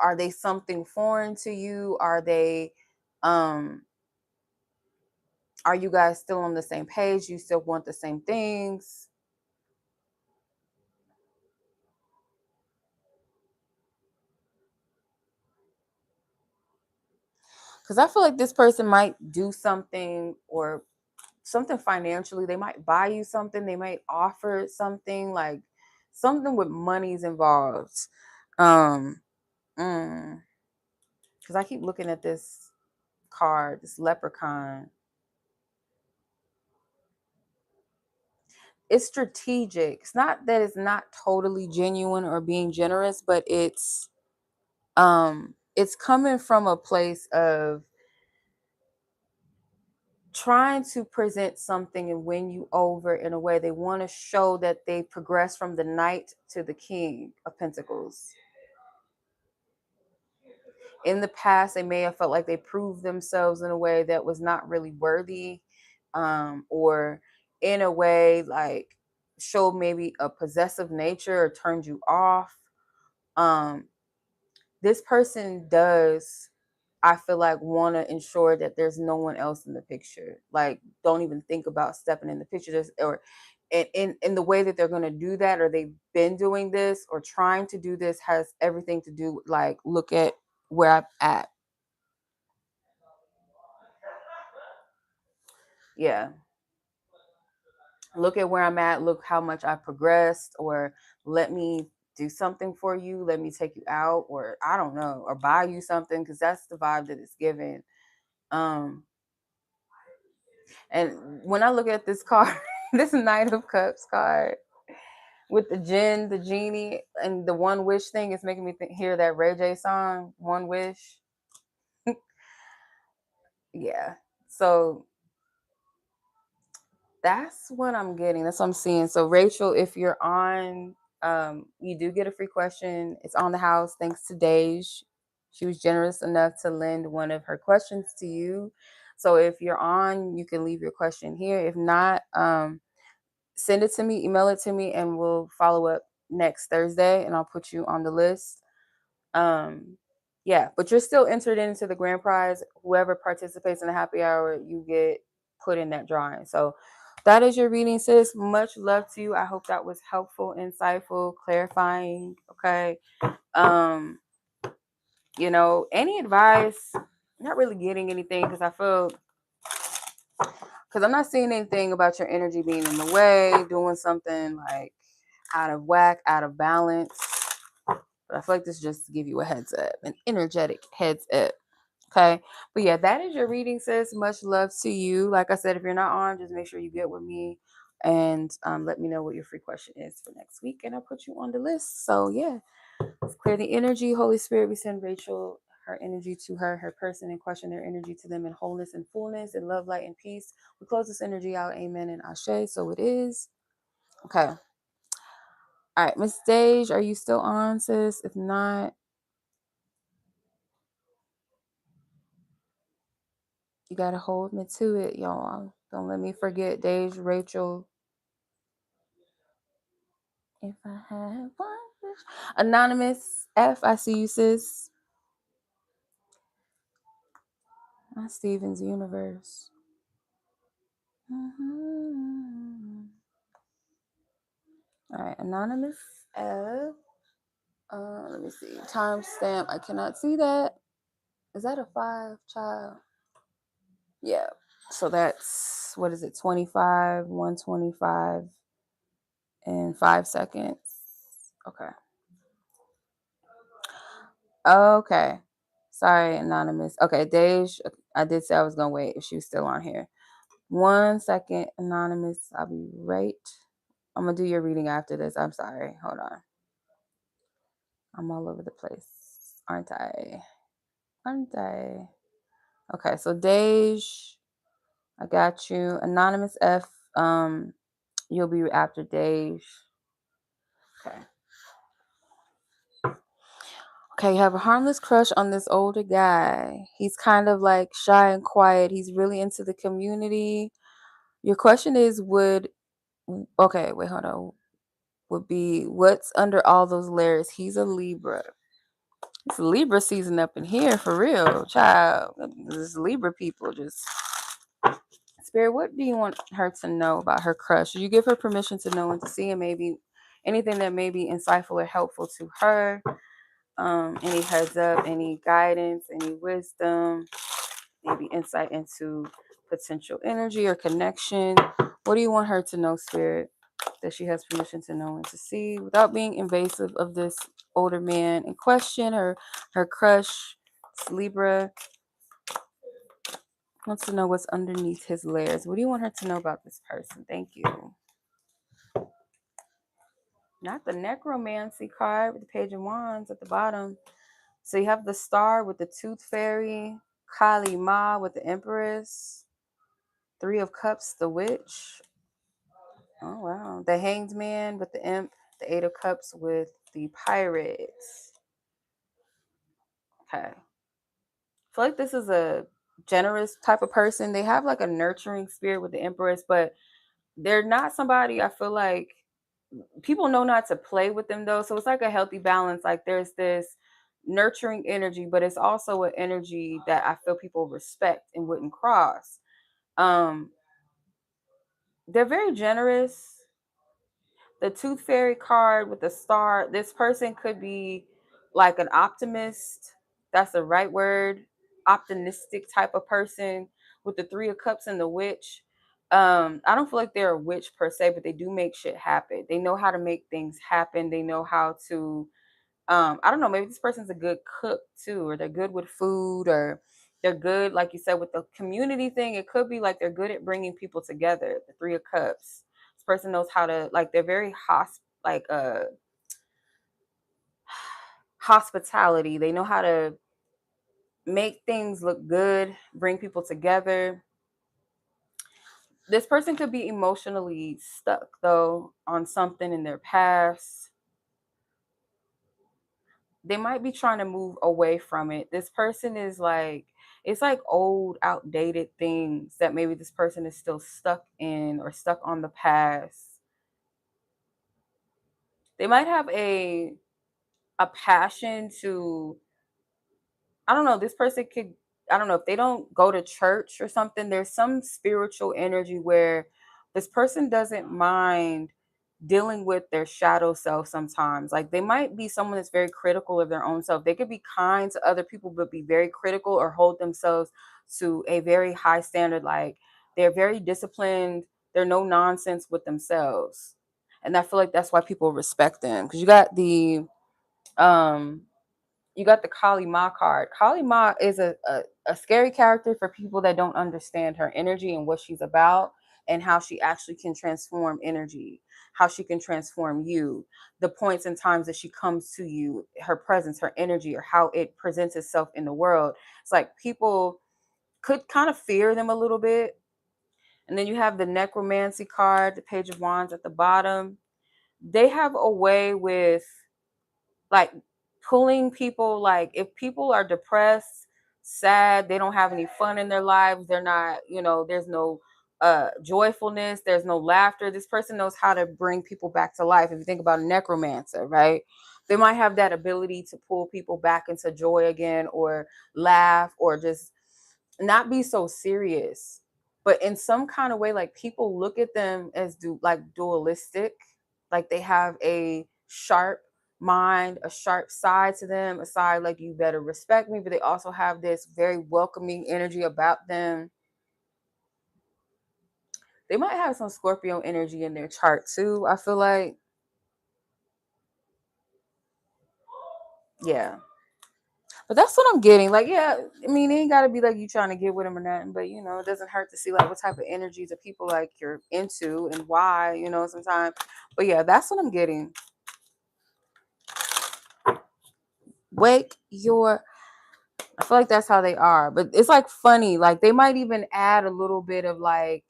are they something foreign to you? Um are you guys still on the same page? You still want the same things? Because I feel like this person might do something, or something financially. They might buy you something, they might offer something, like something with money's involved. um mm, because I keep looking at this card, this leprechaun. It's strategic. It's not that it's not totally genuine or being generous, but it's coming from a place of trying to present something and win you over in a way. They want to show that they progress from the knight to the king of pentacles. In the past, they may have felt like they proved themselves in a way that was not really worthy, or in a way like showed maybe a possessive nature, or turned you off. um this person does, I feel like, want to ensure that there's no one else in the picture. Like, don't even think about stepping in the picture. Or in the way that they're going to do that, or they've been doing this or trying to do this, has everything to do with, like, look at where I'm at. Yeah, look at where I'm at. Look how much I've progressed. Or let me do something for you. Let me take you out, or I don't know, or buy you something, because that's the vibe that it's given. Um, And when I look at this card, this Knight of Cups card with the jinn, the genie, and the one wish thing, is making me hear that Ray J song, One Wish. Yeah. So that's what I'm getting. That's what I'm seeing. So Rachel, if you're on, you do get a free question. It's on the house. Thanks to Dej. She was generous enough to lend one of her questions to you. So if you're on, you can leave your question here. If not, send it to me, email it to me, and we'll follow up next Thursday, and I'll put you on the list. Um, Yeah, but you're still entered into the grand prize. Whoever participates in the happy hour, you get put in that drawing. So that is your reading, sis. Much love to you. I hope that was helpful, insightful, clarifying. Okay. Um, any advice, not really getting anything because I'm not seeing anything about your energy being in the way, doing something like out of whack, out of balance. But I feel like this is just to give you a heads up, an energetic heads up. Okay. But yeah, that is your reading, sis. Much love to you. Like I said, if you're not on, just make sure you get with me and let me know what your free question is for next week. And I'll put you on the list. So yeah, let's clear the energy. Holy Spirit, we send Rachel her energy to her person in question, their energy to them in wholeness and fullness and love, light, and peace. We close this energy out. Amen and ashe. So it is. Okay. All right, Miss Dage, are you still on, sis? If not, you gotta hold me to it, y'all. Don't let me forget Dage, Rachel. If I had one wish. Anonymous F, I see you, sis. My Steven's universe. Mm-hmm. All right, Anonymous F. Let me see. Timestamp. I cannot see that. Is that a 5, child? Yeah. So that's, what is it? 25, 125, and 5 seconds. Okay. Okay. Sorry, Anonymous. Okay, Dej, I did say I was going to wait if she was still on here. 1 second, Anonymous. I'll be right. I'm going to do your reading after this. I'm sorry. Hold on. I'm all over the place. Aren't I? Okay, so Dej, I got you. Anonymous F, you'll be after Dej. Okay. Okay, you have a harmless crush on this older guy. He's kind of like shy and quiet. He's really into the community. Your question is, hold on. Would be, what's under all those layers? He's a Libra. It's Libra season up in here for real, child. This Libra people just. Spirit, what do you want her to know about her crush? Should you give her permission to know and to see, and maybe anything that may be insightful or helpful to her? Any heads up, any guidance, any wisdom, maybe insight into potential energy or connection. What do you want her to know, Spirit, that she has permission to know and to see without being invasive of this older man in question? Her crush, Libra, wants to know what's underneath his layers. What do you want her to know about this person? Thank you. Not the necromancy card with the Page of Wands at the bottom. So you have the Star with the Tooth Fairy, Kali Ma with the Empress, 3 of Cups, the Witch. Oh, wow. The Hanged Man with the Imp, the 8 of Cups with the Pirates. Okay. I feel like this is a generous type of person. They have like a nurturing spirit with the Empress, but they're not somebody, I feel like people know not to play with them though. So it's like a healthy balance. Like there's this nurturing energy, but it's also an energy that I feel people respect and wouldn't cross. Um, they're very generous. The Tooth Fairy card with the star, this person could be like an optimist. That's the right word. Optimistic type of person with the 3 of Cups and the Witch. I don't feel like they're a witch per se, but they do make shit happen. They know how to make things happen. They know how to I don't know, maybe this person's a good cook too, or they're good with food, or they're good, like you said, with the community thing. It could be like they're good at bringing people together. The 3 of Cups. This person knows how to, like, they're very hospitality. They know how to make things look good, bring people together. This person could be emotionally stuck though on something in their past. They might be trying to move away from it. This person is like, it's like old, outdated things that maybe this person is still stuck in or stuck on the past. They might have a passion to I don't know, this person could, I don't know, if they don't go to church or something, there's some spiritual energy where this person doesn't mind dealing with their shadow self sometimes. Like they might be someone that's very critical of their own self. They could be kind to other people, but be very critical or hold themselves to a very high standard. Like they're very disciplined, they're no nonsense with themselves. And I feel like that's why people respect them. Because um you got the Kali Ma card. Kali Ma is a scary character for people that don't understand her energy and what she's about, and how she actually can transform energy, how she can transform you, the points and times that she comes to you, her presence, her energy, or how it presents itself in the world. It's like people could kind of fear them a little bit. And then you have the necromancy card, the Page of Wands at the bottom. They have a way with like pulling people, like if people are depressed, sad, they don't have any fun in their lives, they're not, there's no joyfulness, there's no laughter, this person knows how to bring people back to life. If you think about a necromancer, right, they might have that ability to pull people back into joy again, or laugh, or just not be so serious, but in some kind of way, like people look at them as dualistic, like they have a sharp mind, a sharp side to them, a side like you better respect me, but they also have this very welcoming energy about them. They might have some Scorpio energy in their chart too, I feel like. Yeah. But that's what I'm getting. Like, yeah, I mean, it ain't gotta be like you trying to get with them or nothing, but it doesn't hurt to see like what type of energies that people like you're into and why, sometimes. But yeah, that's what I'm getting. Wake your I feel like that's how they are. But it's like funny. Like they might even add a little bit of like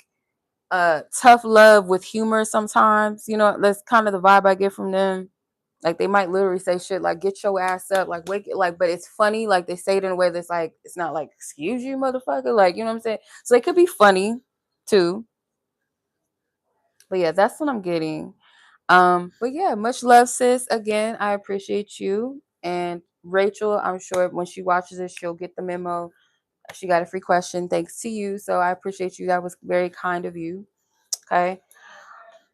tough love with humor sometimes. That's kind of the vibe I get from them. Like they might literally say shit like "get your ass up," like "wake it," like, but it's funny. Like they say it in a way that's like it's not like "excuse you, motherfucker," like you know what I'm saying. So it could be funny too. But yeah, that's what I'm getting. But yeah, much love, sis. Again, I appreciate you, and Rachel. I'm sure when she watches this, she'll get the memo. She got a free question thanks to you, so I appreciate you. That was very kind of you. Okay.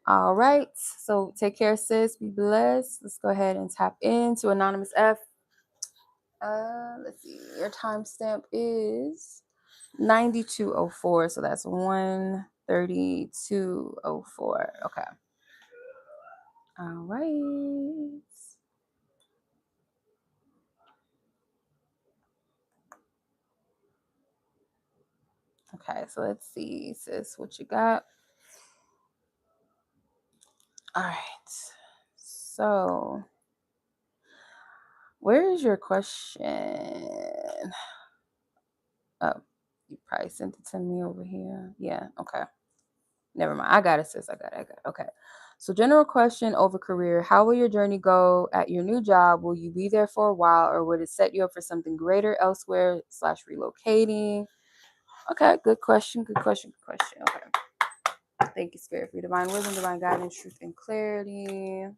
All right. So take care, sis. Be blessed. Let's go ahead and tap into Anonymous F. Let's see. Your timestamp is 9204. So that's 13204. Okay. All right. Okay. So let's see, sis, what you got. All right. So where is your question? Oh, you probably sent it to me over here. Yeah. Okay. Never mind. I got it, sis. I got it. Okay. So, general question over career. How will your journey go at your new job? Will you be there for a while, or would it set you up for something greater elsewhere / relocating? Okay. Good question. Good question. Good question. Okay. Thank you, Spirit, for your divine wisdom, divine guidance, truth, and clarity.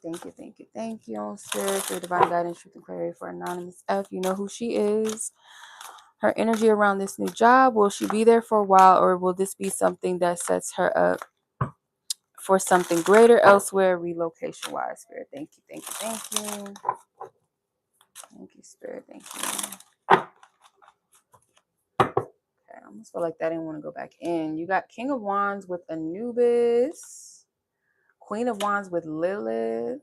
Thank you. Thank you. Thank you, Spirit, for your divine guidance, truth, and clarity for Anonymous F. You know who she is. Her energy around this new job. Will she be there for a while, or will this be something that sets her up for something greater elsewhere, relocation wise? Spirit, thank you, thank you, thank you. Thank you, Spirit, thank you. Okay, I almost feel like that. I didn't want to go back in. You got King of Wands with Anubis, Queen of Wands with Lilith,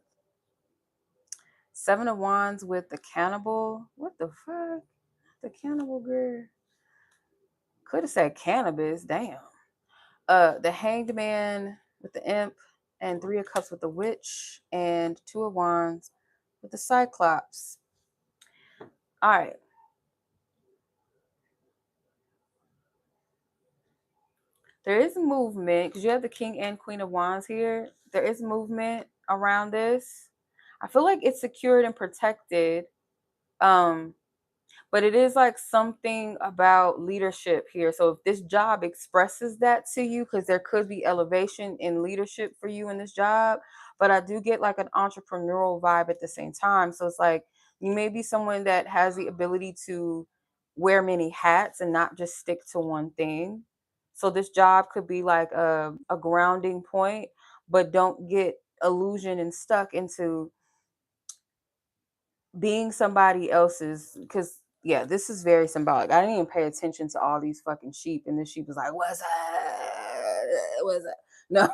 Seven of Wands with the Cannibal. What the fuck? The Cannibal girl. Could have said cannabis. Damn. The Hanged Man with the Imp, and Three of Cups with the Witch, and Two of Wands with the Cyclops. All right. There is movement because you have the King and Queen of Wands here. There is movement around this. I feel like it's secured and protected. Um, but it is like something about leadership here. So if this job expresses that to you, because there could be elevation in leadership for you in this job, but I do get like an entrepreneurial vibe at the same time. So it's like You may be someone that has the ability to wear many hats and not just stick to one thing. So this job could be like a grounding point, but don't get illusioned and stuck into being somebody else's, because yeah, this is very symbolic. I didn't even pay attention to all these fucking sheep, and this sheep was like, what's that, what's that? No.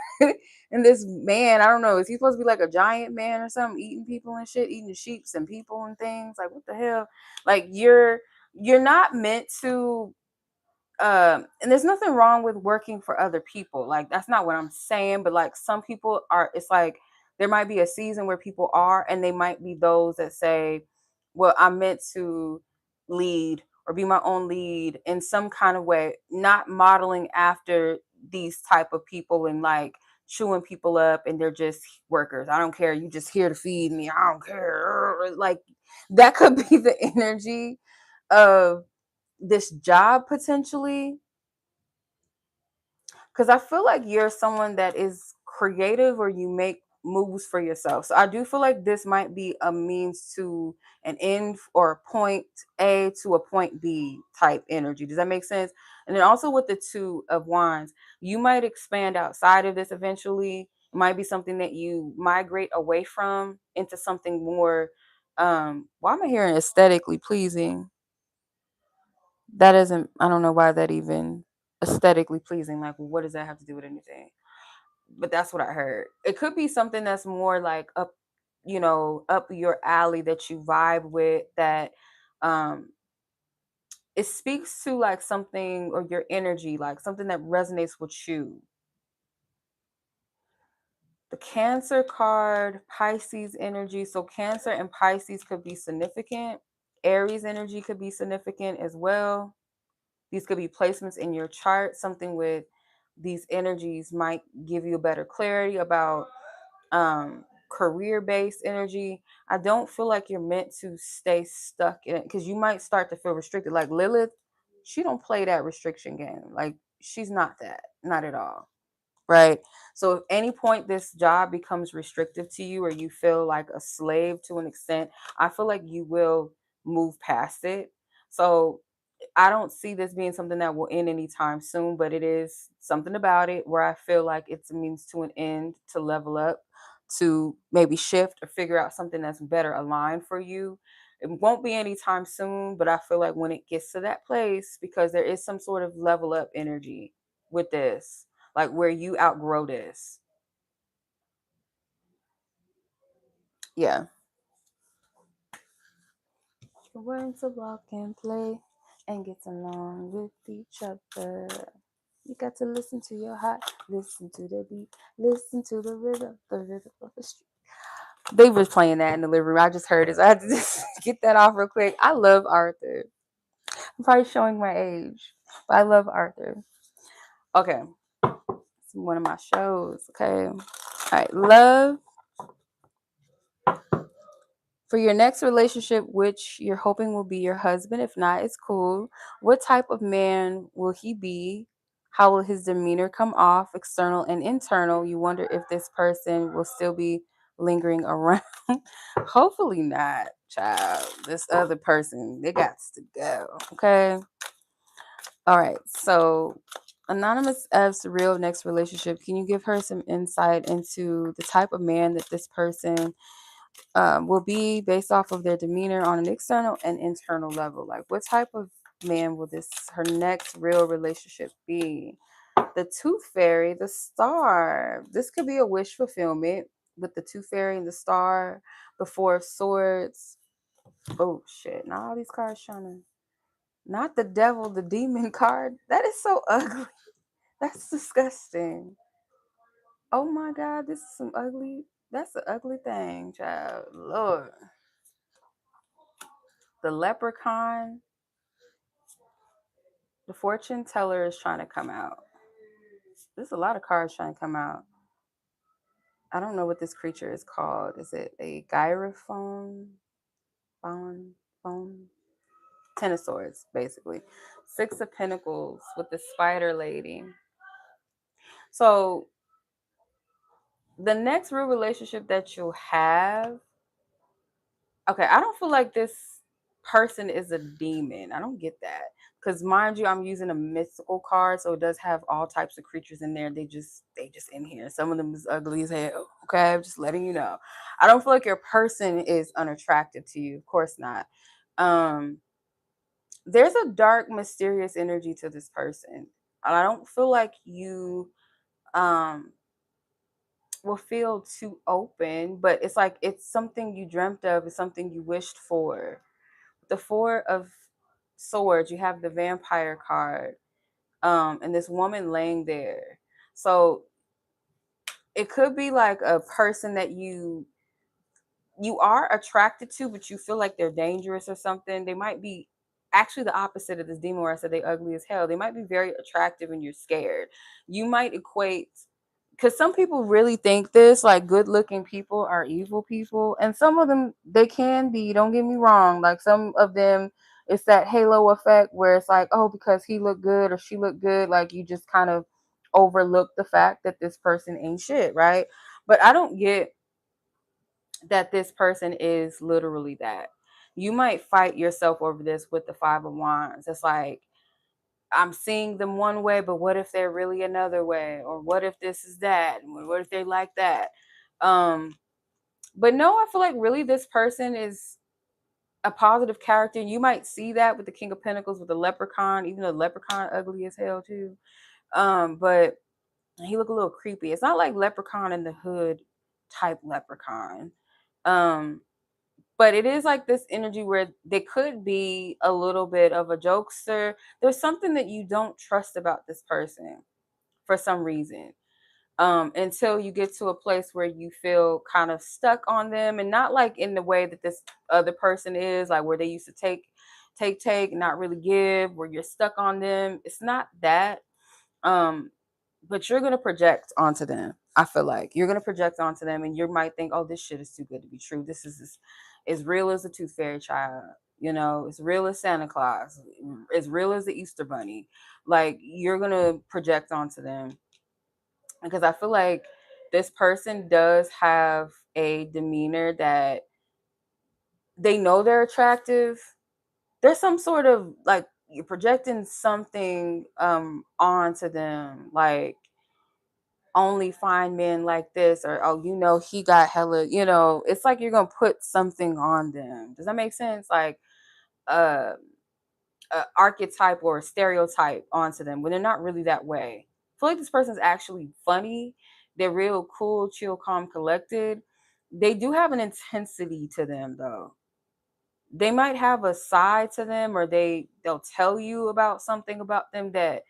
And this man, I don't know, is he supposed to be like a giant man or something, eating people and shit, eating the sheeps and people and things? Like, what the hell? Like, you're not meant to, and there's nothing wrong with working for other people, like that's not what I'm saying, but like some people are, it's like there might be a season where people are, and they might be those that say, well, I'm meant to lead or be my own lead in some kind of way, not modeling after these type of people and like chewing people up, and they're just workers. I don't care, you just here to feed me, I don't care. Like that could be the energy of this job potentially, because I feel like you're someone that is creative or you make moves for yourself. So I do feel like this might be a means to an end, or a point A to a point B type energy. Does that make sense? And then also with the Two of Wands, you might expand outside of this eventually. It might be something that you migrate away from into something more, why am I hearing aesthetically pleasing? That isn't, I don't know why that even aesthetically pleasing, like, well, what does that have to do with anything? But that's what I heard. It could be something that's more like up, up your alley, that you vibe with, that um it speaks to like something, or your energy, like something that resonates with you. The Cancer card, Pisces energy. So Cancer and Pisces could be significant. Aries energy could be significant as well. These could be placements in your chart. Something with these energies might give you a better clarity about career-based energy. I don't feel like you're meant to stay stuck in it, because you might start to feel restricted. Like Lilith, she don't play that restriction game. Like she's not that, not at all. Right. So if any point this job becomes restrictive to you, or you feel like a slave to an extent, I feel like you will move past it. So I don't see this being something that will end anytime soon, but it is something about it where I feel like it's a means to an end, to level up, to maybe shift or figure out something that's better aligned for you. It won't be anytime soon, but I feel like when it gets to that place, because there is some sort of level up energy with this, like where you outgrow this. Yeah. Learn to walk and play and get along with each other. You got to listen to your heart, listen to the beat, listen to the rhythm of the street. They was playing that in the living room. I just heard it. So I had to just get that off real quick. I love Arthur. I'm probably showing my age, but I love Arthur. Okay. It's one of my shows. Okay. All right. Love. For your next relationship, which you're hoping will be your husband, if not, it's cool. What type of man will he be? How will his demeanor come off, external and internal? You wonder if this person will still be lingering around. Hopefully not, child. This other person, they got to go. Okay. All right. So, Anonymous asks, real next relationship. Can you give her some insight into the type of man that this person will be, based off of their demeanor on an external and internal level? Like, what type of man will this, her next real relationship, be? The Tooth Fairy, the Star. This could be a wish fulfillment with the Tooth Fairy and the Star. The Four of Swords. Oh shit! Now all these cards trying to. Not the Devil, the Demon card. That is so ugly. That's disgusting. Oh my God, this is some ugly. That's an ugly thing, child. Lord. The Leprechaun. The Fortune Teller is trying to come out. There's a lot of cards trying to come out. I don't know what this creature is called. Is it a gyrophone? Phone? Ten of Swords, basically. Six of Pentacles with the Spider Lady. So the next real relationship that you'll have, Okay, I don't feel like this person is a demon. I don't get that. Because mind you, I'm using a mystical card, so it does have all types of creatures in there. They just in here. Some of them is ugly as hell. Okay, I'm just letting you know. I don't feel like your person is unattractive to you. Of course not. Um, there's a dark, mysterious energy to this person. And I don't feel like you um will feel too open, but it's like it's something you dreamt of, it's something you wished for. The Four of Swords, you have the Vampire card, and this woman laying there. So it could be like a person that you are attracted to, but you feel like they're dangerous or something. They might be actually the opposite of this demon where I said they ugly as hell. They might be very attractive and you're scared. You might equate, because some people really think this, like good looking people are evil people. And some of them, they can be, don't get me wrong. Like some of them, it's that halo effect where it's like, oh, because he looked good or she looked good, like you just kind of overlook the fact that this person ain't shit, right? But I don't get that this person is literally that. You might fight yourself over this with the Five of Wands. It's like, I'm seeing them one way, but what if they're really another way? Or what if this is that? What if they like that? Um, but no, I feel like really this person is a positive character. You might see that with the King of Pentacles with the leprechaun, even the leprechaun ugly as hell too. But he look a little creepy. It's not like Leprechaun in the Hood type leprechaun. Um, but it is like this energy where they could be a little bit of a jokester. There's something that you don't trust about this person for some reason, until you get to a place where you feel kind of stuck on them, and not like in the way that this other person is, like where they used to take, not really give, where you're stuck on them. It's not that. um but you're gonna project onto them. I feel like you're gonna project onto them, and you might think, "Oh, this shit is too good to be true. This is as real as the Tooth Fairy child. As real as Santa Claus, as real as the Easter Bunny." Like you're gonna project onto them because I feel like this person does have a demeanor that they know they're attractive. There's some sort of like you're projecting something onto them, like only find men like this, or oh, he got hella, it's like you're gonna put something on them. Does that make sense? Like uh, a archetype or a stereotype onto them when they're not really that way. I feel like this person's actually funny. They're real cool, chill, calm, collected. They do have an intensity to them though. They might have a side to them, or they'll tell you about something about them that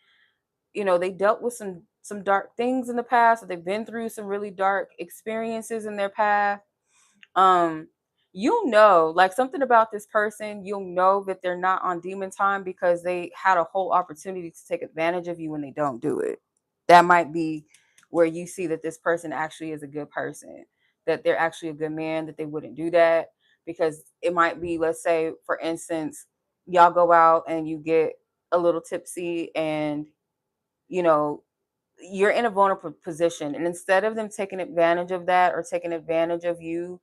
they dealt with some dark things in the past, or they've been through some really dark experiences in their past. um like something about this person, you'll know that they're not on demon time because they had a whole opportunity to take advantage of you when they don't do it. That might be where you see that this person actually is a good person, that they're actually a good man, that they wouldn't do that. Because it might be, let's say for instance, y'all go out and you get a little tipsy, and you know you're in a vulnerable position, and instead of them taking advantage of that or taking advantage of you,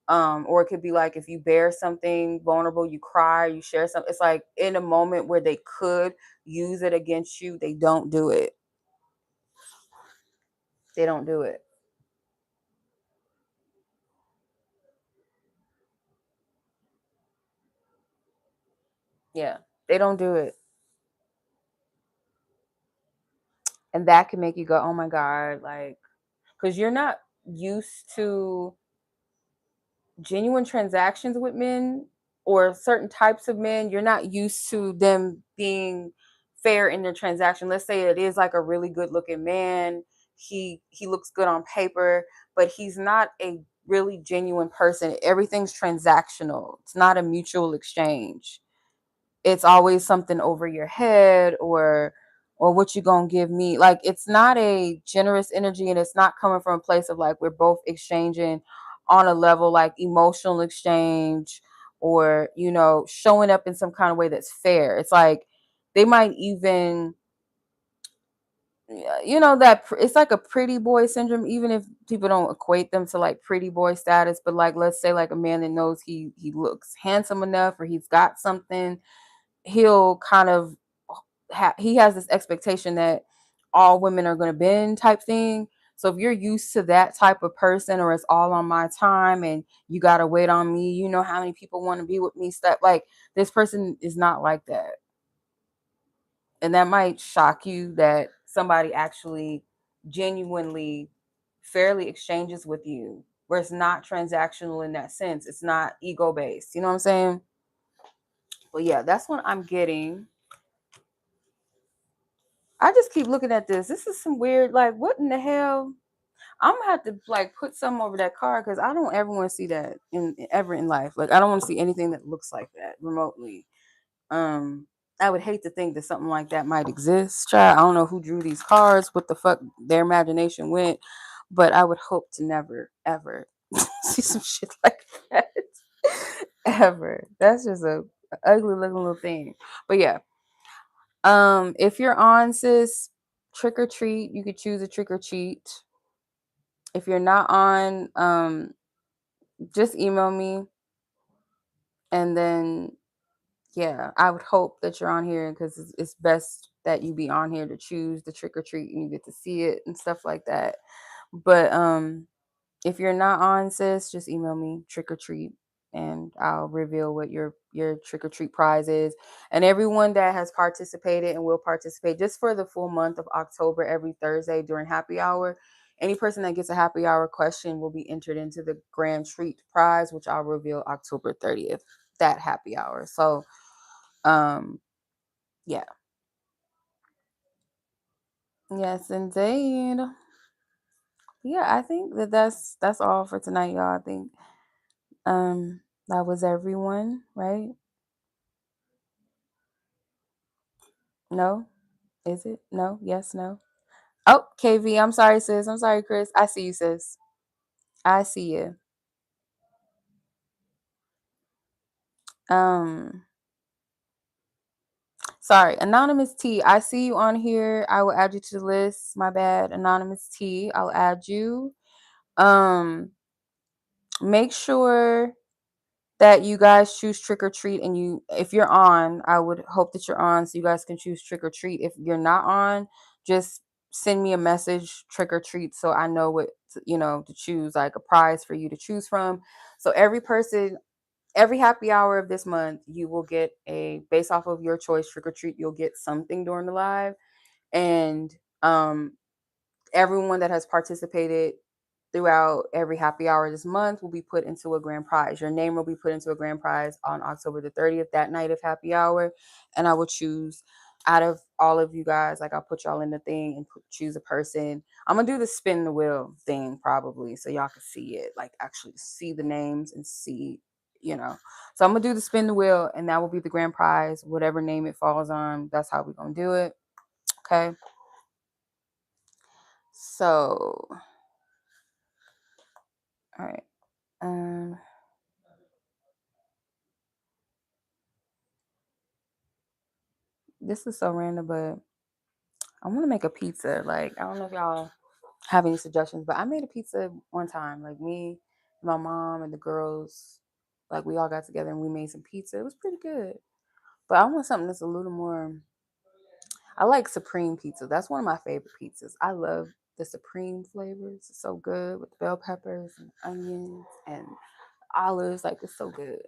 or it could be like if you bear something vulnerable, you cry, you share something, it's like in a moment where they could use it against you, they don't do it. They don't do it. Yeah, they don't do it. And that can make you go, oh my God, like, because you're not used to genuine transactions with men, or certain types of men. You're not used to them being fair in their transaction. Let's say it is like a really good looking man. He looks good on paper, but he's not a really genuine person. Everything's transactional. It's not a mutual exchange. It's always something over your head, or what you gonna give me. Like it's not a generous energy, and it's not coming from a place of like we're both exchanging on a level like emotional exchange, or showing up in some kind of way that's fair. It's like they might even you know that it's like a pretty boy syndrome, even if people don't equate them to like pretty boy status. But like, let's say like a man that knows he looks handsome enough or he's got something, he'll kind of he has this expectation that all women are going to bend type thing. So if you're used to that type of person, or it's all on my time and you got to wait on me, you know how many people want to be with me, stuff like this person is not like that. And that might shock you that somebody actually genuinely fairly exchanges with you, where it's not transactional in that sense. It's not ego based. You know what I'm saying? But yeah, that's what I'm getting. I just keep looking at this. This is some weird, like, what in the hell? I'm gonna have to like put something over that card because I don't ever want to see that ever in life. Like, I don't want to see anything that looks like that remotely. Um, I would hate to think that something like that might exist. Child, I don't know who drew these cards, what the fuck their imagination went, but I would hope to never ever see some shit like that ever. That's just a ugly looking little thing. But yeah, if you're on, sis, trick or treat, you could choose a trick or treat. If you're not on, just email me, and then yeah, I would hope that you're on here because it's best that you be on here to choose the trick or treat and you get to see it and stuff like that. But if you're not on, sis, just email me trick or treat and I'll reveal what your trick or treat prize is. And everyone that has participated and will participate just for the full month of October, every Thursday during happy hour, any person that gets a happy hour question will be entered into the grand treat prize, which I'll reveal October 30th, that happy hour. So um yeah. Yes, indeed. Yeah, I think that's all for tonight, y'all. I think that was everyone, right? No? Is it? No? Yes, no. Oh, KV, I'm sorry, sis. I'm sorry, Chris. I see you, sis. I see you. Um, sorry, Anonymous T. I see you on here. I will add you to the list. My bad, Anonymous T. I'll add you. Um, make sure that you guys choose trick or treat, and you, if you're on, I would hope that you're on so you guys can choose trick or treat. If you're not on, just send me a message trick or treat so I know what to choose, like a prize for you to choose from. So every person, every happy hour of this month, you will get a, based off of your choice trick or treat, you'll get something during the live. And everyone that has participated throughout every happy hour this month will be put into a grand prize. Your name will be put into a grand prize on October the 30th, that night of happy hour. And I will choose out of all of you guys, like I'll put y'all in the thing and choose a person. I'm going to do the spin the wheel thing probably so y'all can see it, like actually see the names and see. So I'm going to do the spin the wheel and that will be the grand prize, whatever name it falls on. That's how we're going to do it. Okay. So, all right. Um, this is so random, but I want to make a pizza. Like, I don't know if y'all have any suggestions, but I made a pizza one time. Like me, my mom, and the girls, like we all got together and we made some pizza. It was pretty good. But I want something that's a little more. I like supreme pizza. That's one of my favorite pizzas. I love the supreme flavors. It's so good with the bell peppers and onions and olives. Like it's so good.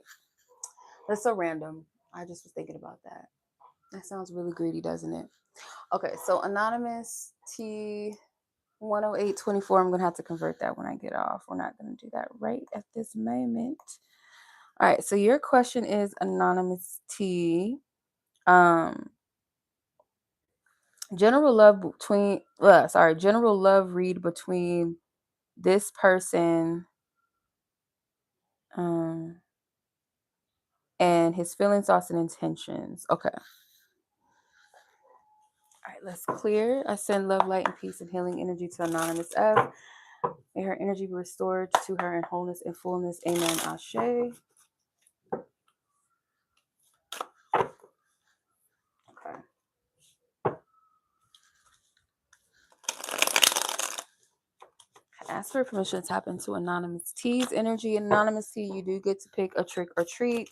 That's so random. I just was thinking about that. That sounds really greedy, doesn't it? Okay, so Anonymous T 10824. I'm gonna have to convert that when I get off. We're not gonna do that right at this moment. All right, so your question is Anonymous T. Um general love read between this person um and his feelings, thoughts, and intentions. Okay. All right, let's clear. I send love, light, and peace and healing energy to Anonymous F. May her energy be restored to her in wholeness and fullness. Amen. Ashe. Okay. ask for permission to tap into Anonymous T's energy. Anonymous T, you do get to pick a trick or treat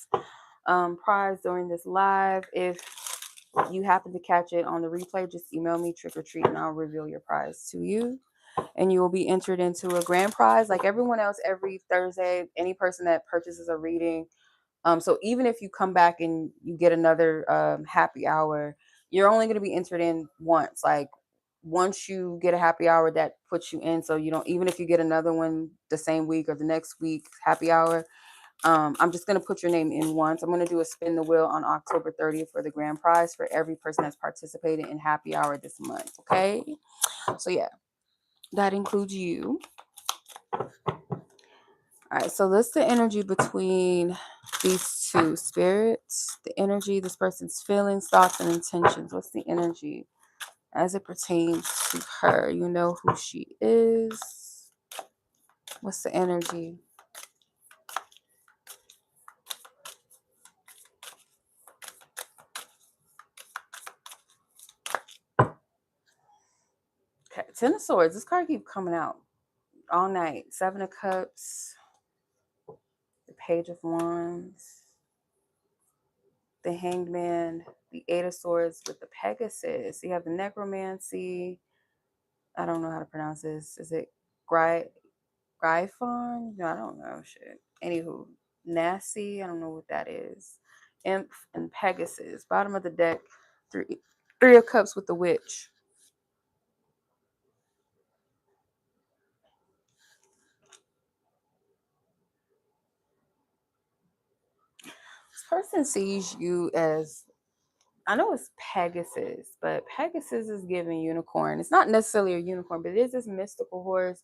prize during this live. If you happen to catch it on the replay, just email me trick or treat and I'll reveal your prize to you. And you will be entered into a grand prize like everyone else every Thursday. Any person that purchases a reading. So even if you come back and you get another happy hour, you're only going to be entered in once. Like once you get a happy hour, that puts you in. So you don't, even if you get another one the same week or the next week happy hour, I'm just going to put your name in once. I'm going to do a spin the wheel on October 30th for the grand prize for every person that's participated in happy hour this month. Okay. So yeah, that includes you. All right, so that's the energy between these two spirits, the energy, this person's feelings, thoughts, and intentions. What's the energy as it pertains to her? You know who she is. What's the energy? Okay, Ten of Swords. This card keeps coming out all night. Seven of Cups, the Page of Wands, the Hanged Man, the Eight of Swords with the Pegasus. You have the Necromancy. I don't know how to pronounce this. Is it Gryphon? No, I don't know. Shit. Anywho, Nasty. I don't know what that is. Imp and Pegasus. Bottom of the deck. Three of Cups with the Witch. This person sees you as, I know it's Pegasus, but Pegasus is giving unicorn. It's not necessarily a unicorn, but it is this mystical horse.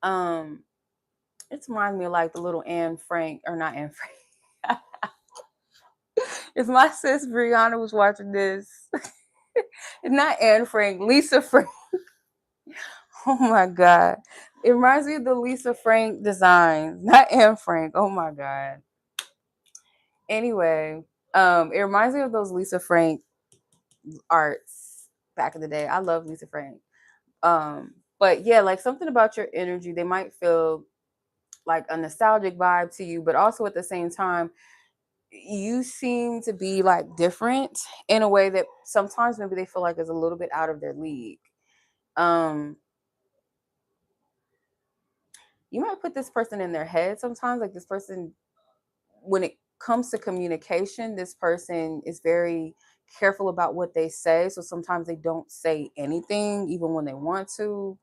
It reminds me of like the little Anne Frank, or not Anne Frank. If my sis Brianna was watching this, not Anne Frank, Lisa Frank. Oh my God. It reminds me of the Lisa Frank designs, not Anne Frank. Oh my God. Anyway, it reminds me of those Lisa Frank arts back in the day. I love Lisa Frank. But yeah, like something about your energy, they might feel like a nostalgic vibe to you, but also at the same time, you seem to be like different in a way that sometimes maybe they feel like is a little bit out of their league. You might put this person in their head sometimes, like this person, when it comes to communication, this person is very careful about what they say, so sometimes they don't say anything even when they want to.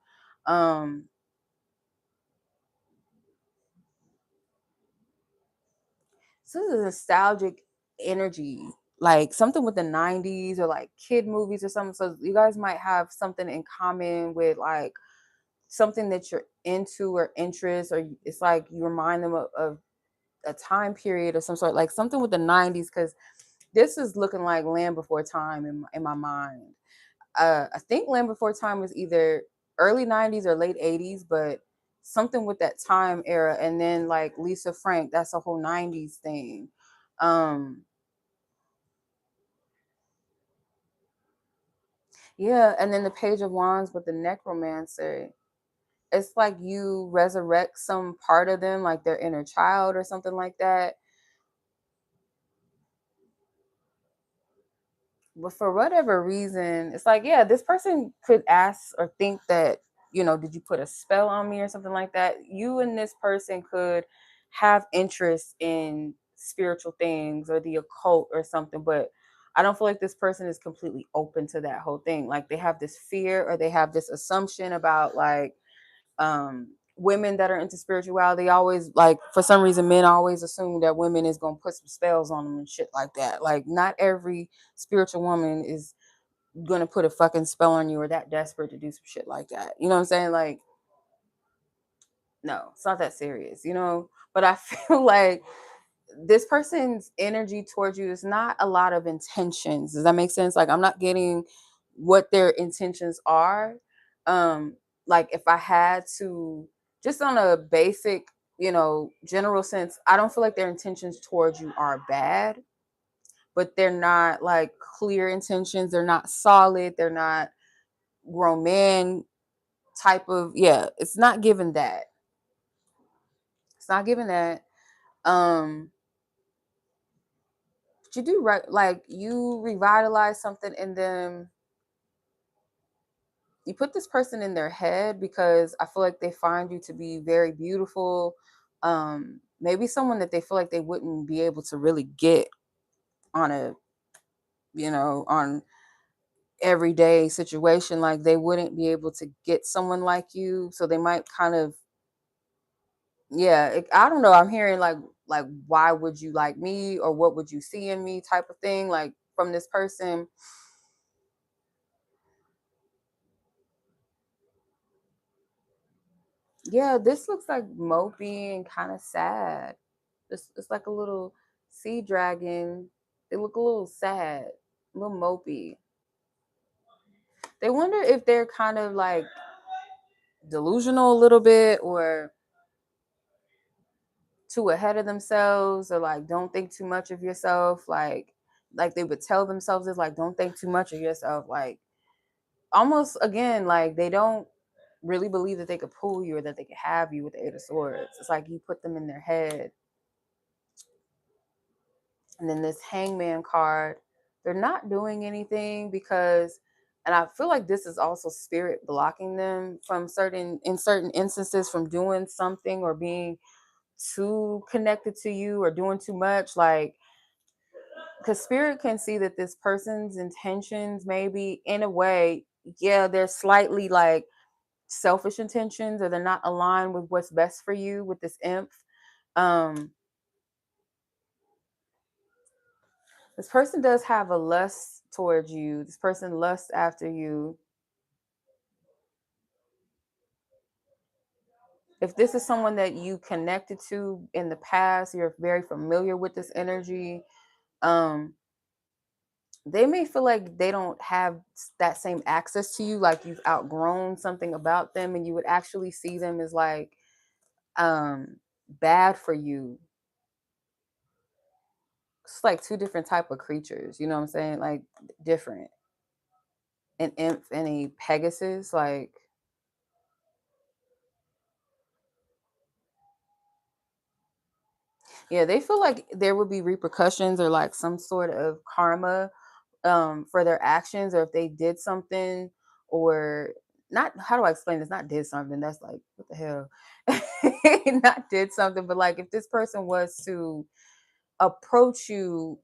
So this is a nostalgic energy, like something with the 90s or like kid movies or something. So you guys might have something in common with like something that you're into or interest, or it's like you remind them of a time period of some sort, like something with the 90s, because this is looking like Land Before Time in my mind. I think Land Before Time was either early 90s or late 80s, but something with that time era. And then like Lisa Frank, that's a whole 90s thing. Um, yeah, and then the Page of Wands with the Necromancer. It's like you resurrect some part of them, like their inner child or something like that. But for whatever reason, it's like, yeah, this person could ask or think that, did you put a spell on me or something like that? You and this person could have interest in spiritual things or the occult or something, but I don't feel like this person is completely open to that whole thing. Like they have this fear or they have this assumption about like women that are into spirituality. Always, like, for some reason men always assume that women is gonna put some spells on them and shit like that. Like not every spiritual woman is gonna put a fucking spell on you or that desperate to do some shit like that. You know what I'm saying? Like, no, it's not that serious, but I feel like this person's energy towards you is not a lot of intentions. Does that make sense? Like I'm not getting what their intentions are. Um, like if I had to, just on a basic, general sense, I don't feel like their intentions towards you are bad, but they're not like clear intentions. They're not solid. They're not romantic type of, yeah, it's not giving that. It's not giving that. But you do right, like you revitalize something in them. You put this person in their head because I feel like they find you to be very beautiful. Maybe someone that they feel like they wouldn't be able to really get on a, on everyday situation. Like they wouldn't be able to get someone like you. So they might kind of, yeah, I don't know. I'm hearing like, why would you like me, or what would you see in me type of thing, like from this person. Yeah, this looks like mopey and kind of sad. It's like a little sea dragon. They look a little sad, a little mopey. They wonder if they're kind of like delusional a little bit, or too ahead of themselves, or like don't think too much of yourself. Like they would tell themselves is like, don't think too much of yourself. Like almost again, like they don't really believe that they could pull you or that they could have you with the Eight of Swords. It's like you put them in their head. And then this Hangman card, they're not doing anything because, and I feel like this is also spirit blocking them from certain instances from doing something or being too connected to you or doing too much. Like, because spirit can see that this person's intentions, maybe in a way, yeah, they're slightly like selfish intentions, or they're not aligned with what's best for you with this imp. Um, this person does have a lust towards you. This person lusts after you. If this is someone that you connected to in the past, you're very familiar with this energy. Um, they may feel like they don't have that same access to you, like you've outgrown something about them, and you would actually see them as like bad for you. It's like two different type of creatures, you know what I'm saying? Like different. An imp and a Pegasus, like yeah, they feel like there would be repercussions or like some sort of karma for their actions, or if they did something, or not, how do I explain this? Not did something, that's like what the hell. Not did something, but like if this person was to approach you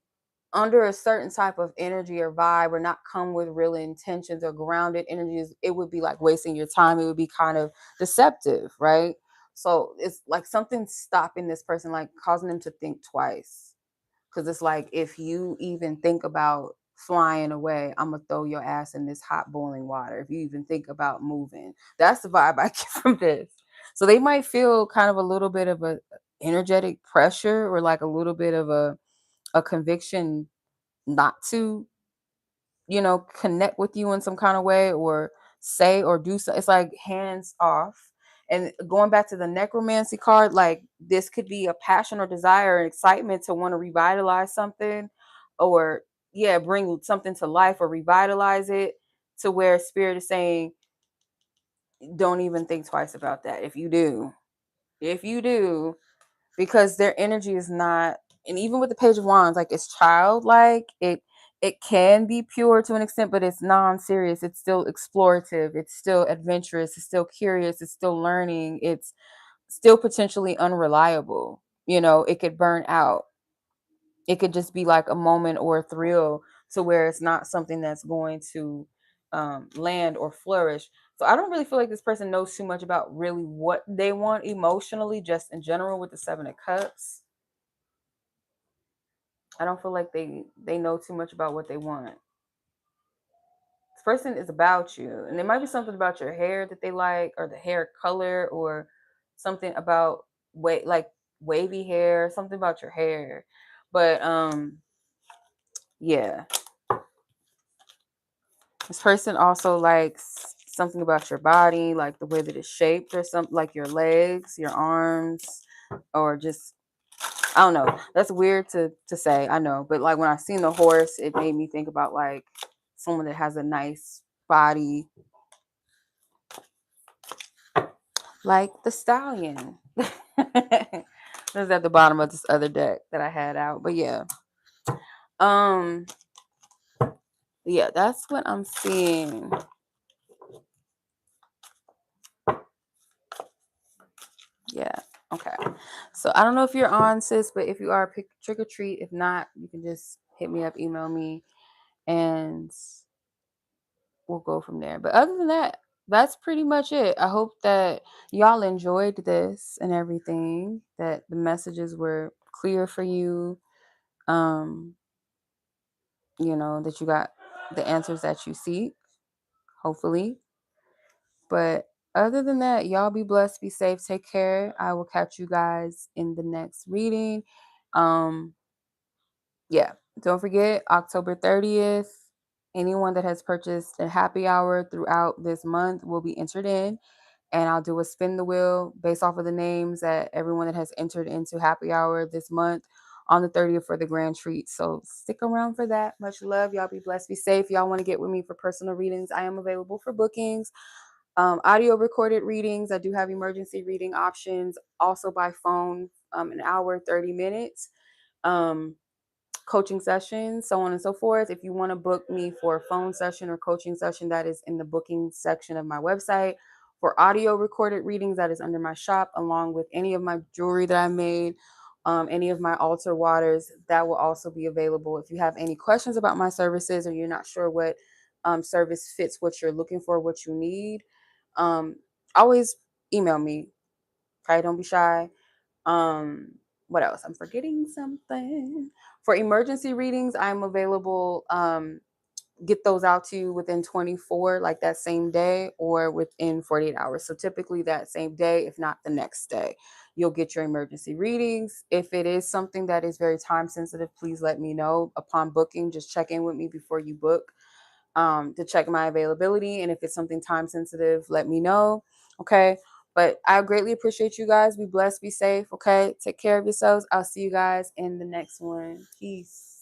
under a certain type of energy or vibe, or not come with real intentions or grounded energies, it would be like wasting your time. It would be kind of deceptive, right? So it's like something stopping this person, like causing them to think twice. Because it's like, if you even think about flying away, I'm gonna throw your ass in this hot boiling water. If you even think about moving, that's the vibe I get from this. So they might feel kind of a little bit of a energetic pressure, or like a little bit of a conviction not to, connect with you in some kind of way, or say or do so. It's like hands off. And going back to the necromancy card, like this could be a passion or desire and excitement to want to revitalize something, or yeah, bring something to life or revitalize it, to where spirit is saying, don't even think twice about that. If you do, because their energy is not, and even with the Page of Wands, like it's childlike. It can be pure to an extent, but it's non-serious. It's still explorative. It's still adventurous. It's still curious. It's still learning. It's still potentially unreliable. It could burn out. It could just be like a moment or a thrill, to where it's not something that's going to land or flourish. So I don't really feel like this person knows too much about really what they want emotionally, just in general with the Seven of Cups. I don't feel like they know too much about what they want. This person is about you, and there might be something about your hair that they like, or the hair color, or something about like wavy hair, something about your hair. But yeah, this person also likes something about your body, like the way that it's shaped, or something like your legs, your arms, or just, I don't know. That's weird to say, I know, but like when I seen the horse, it made me think about like someone that has a nice body. like the stallion. It was at the bottom of this other deck that I had out. But yeah. Yeah, that's what I'm seeing. Yeah. Okay. So I don't know if you're on, sis, but if you are, pick trick or treat. If not, you can just hit me up, email me, and we'll go from there. But other than that, that's pretty much it. I hope that y'all enjoyed this and everything, that the messages were clear for you. That you got the answers that you seek, hopefully. But other than that, y'all be blessed, be safe, take care. I will catch you guys in the next reading. Yeah, don't forget October 30th. Anyone that has purchased a happy hour throughout this month will be entered in, and I'll do a spin the wheel based off of the names that everyone that has entered into happy hour this month on the 30th for the grand treat. So stick around for that. Much love. Y'all be blessed, be safe. Y'all want to get with me for personal readings, I am available for bookings. Audio recorded readings. I do have emergency reading options also by phone, an hour, 30 minutes. Coaching sessions, so on and so forth. If you want to book me for a phone session or coaching session, that is in the booking section of my website. For audio recorded readings, that is under my shop, along with any of my jewelry that I made, any of my altar waters, that will also be available. If you have any questions about my services or you're not sure what service fits what you're looking for, what you need, always email me. Okay, don't be shy. Um, what else? I'm forgetting something. For emergency readings, I'm available. Get those out to you within 24, like that same day, or within 48 hours. So typically that same day, if not the next day, you'll get your emergency readings. If it is something that is very time sensitive, please let me know upon booking. Just check in with me before you book, to check my availability. And if it's something time sensitive, let me know. Okay. But I greatly appreciate you guys. Be blessed, be safe. Okay. Take care of yourselves. I'll see you guys in the next one. Peace.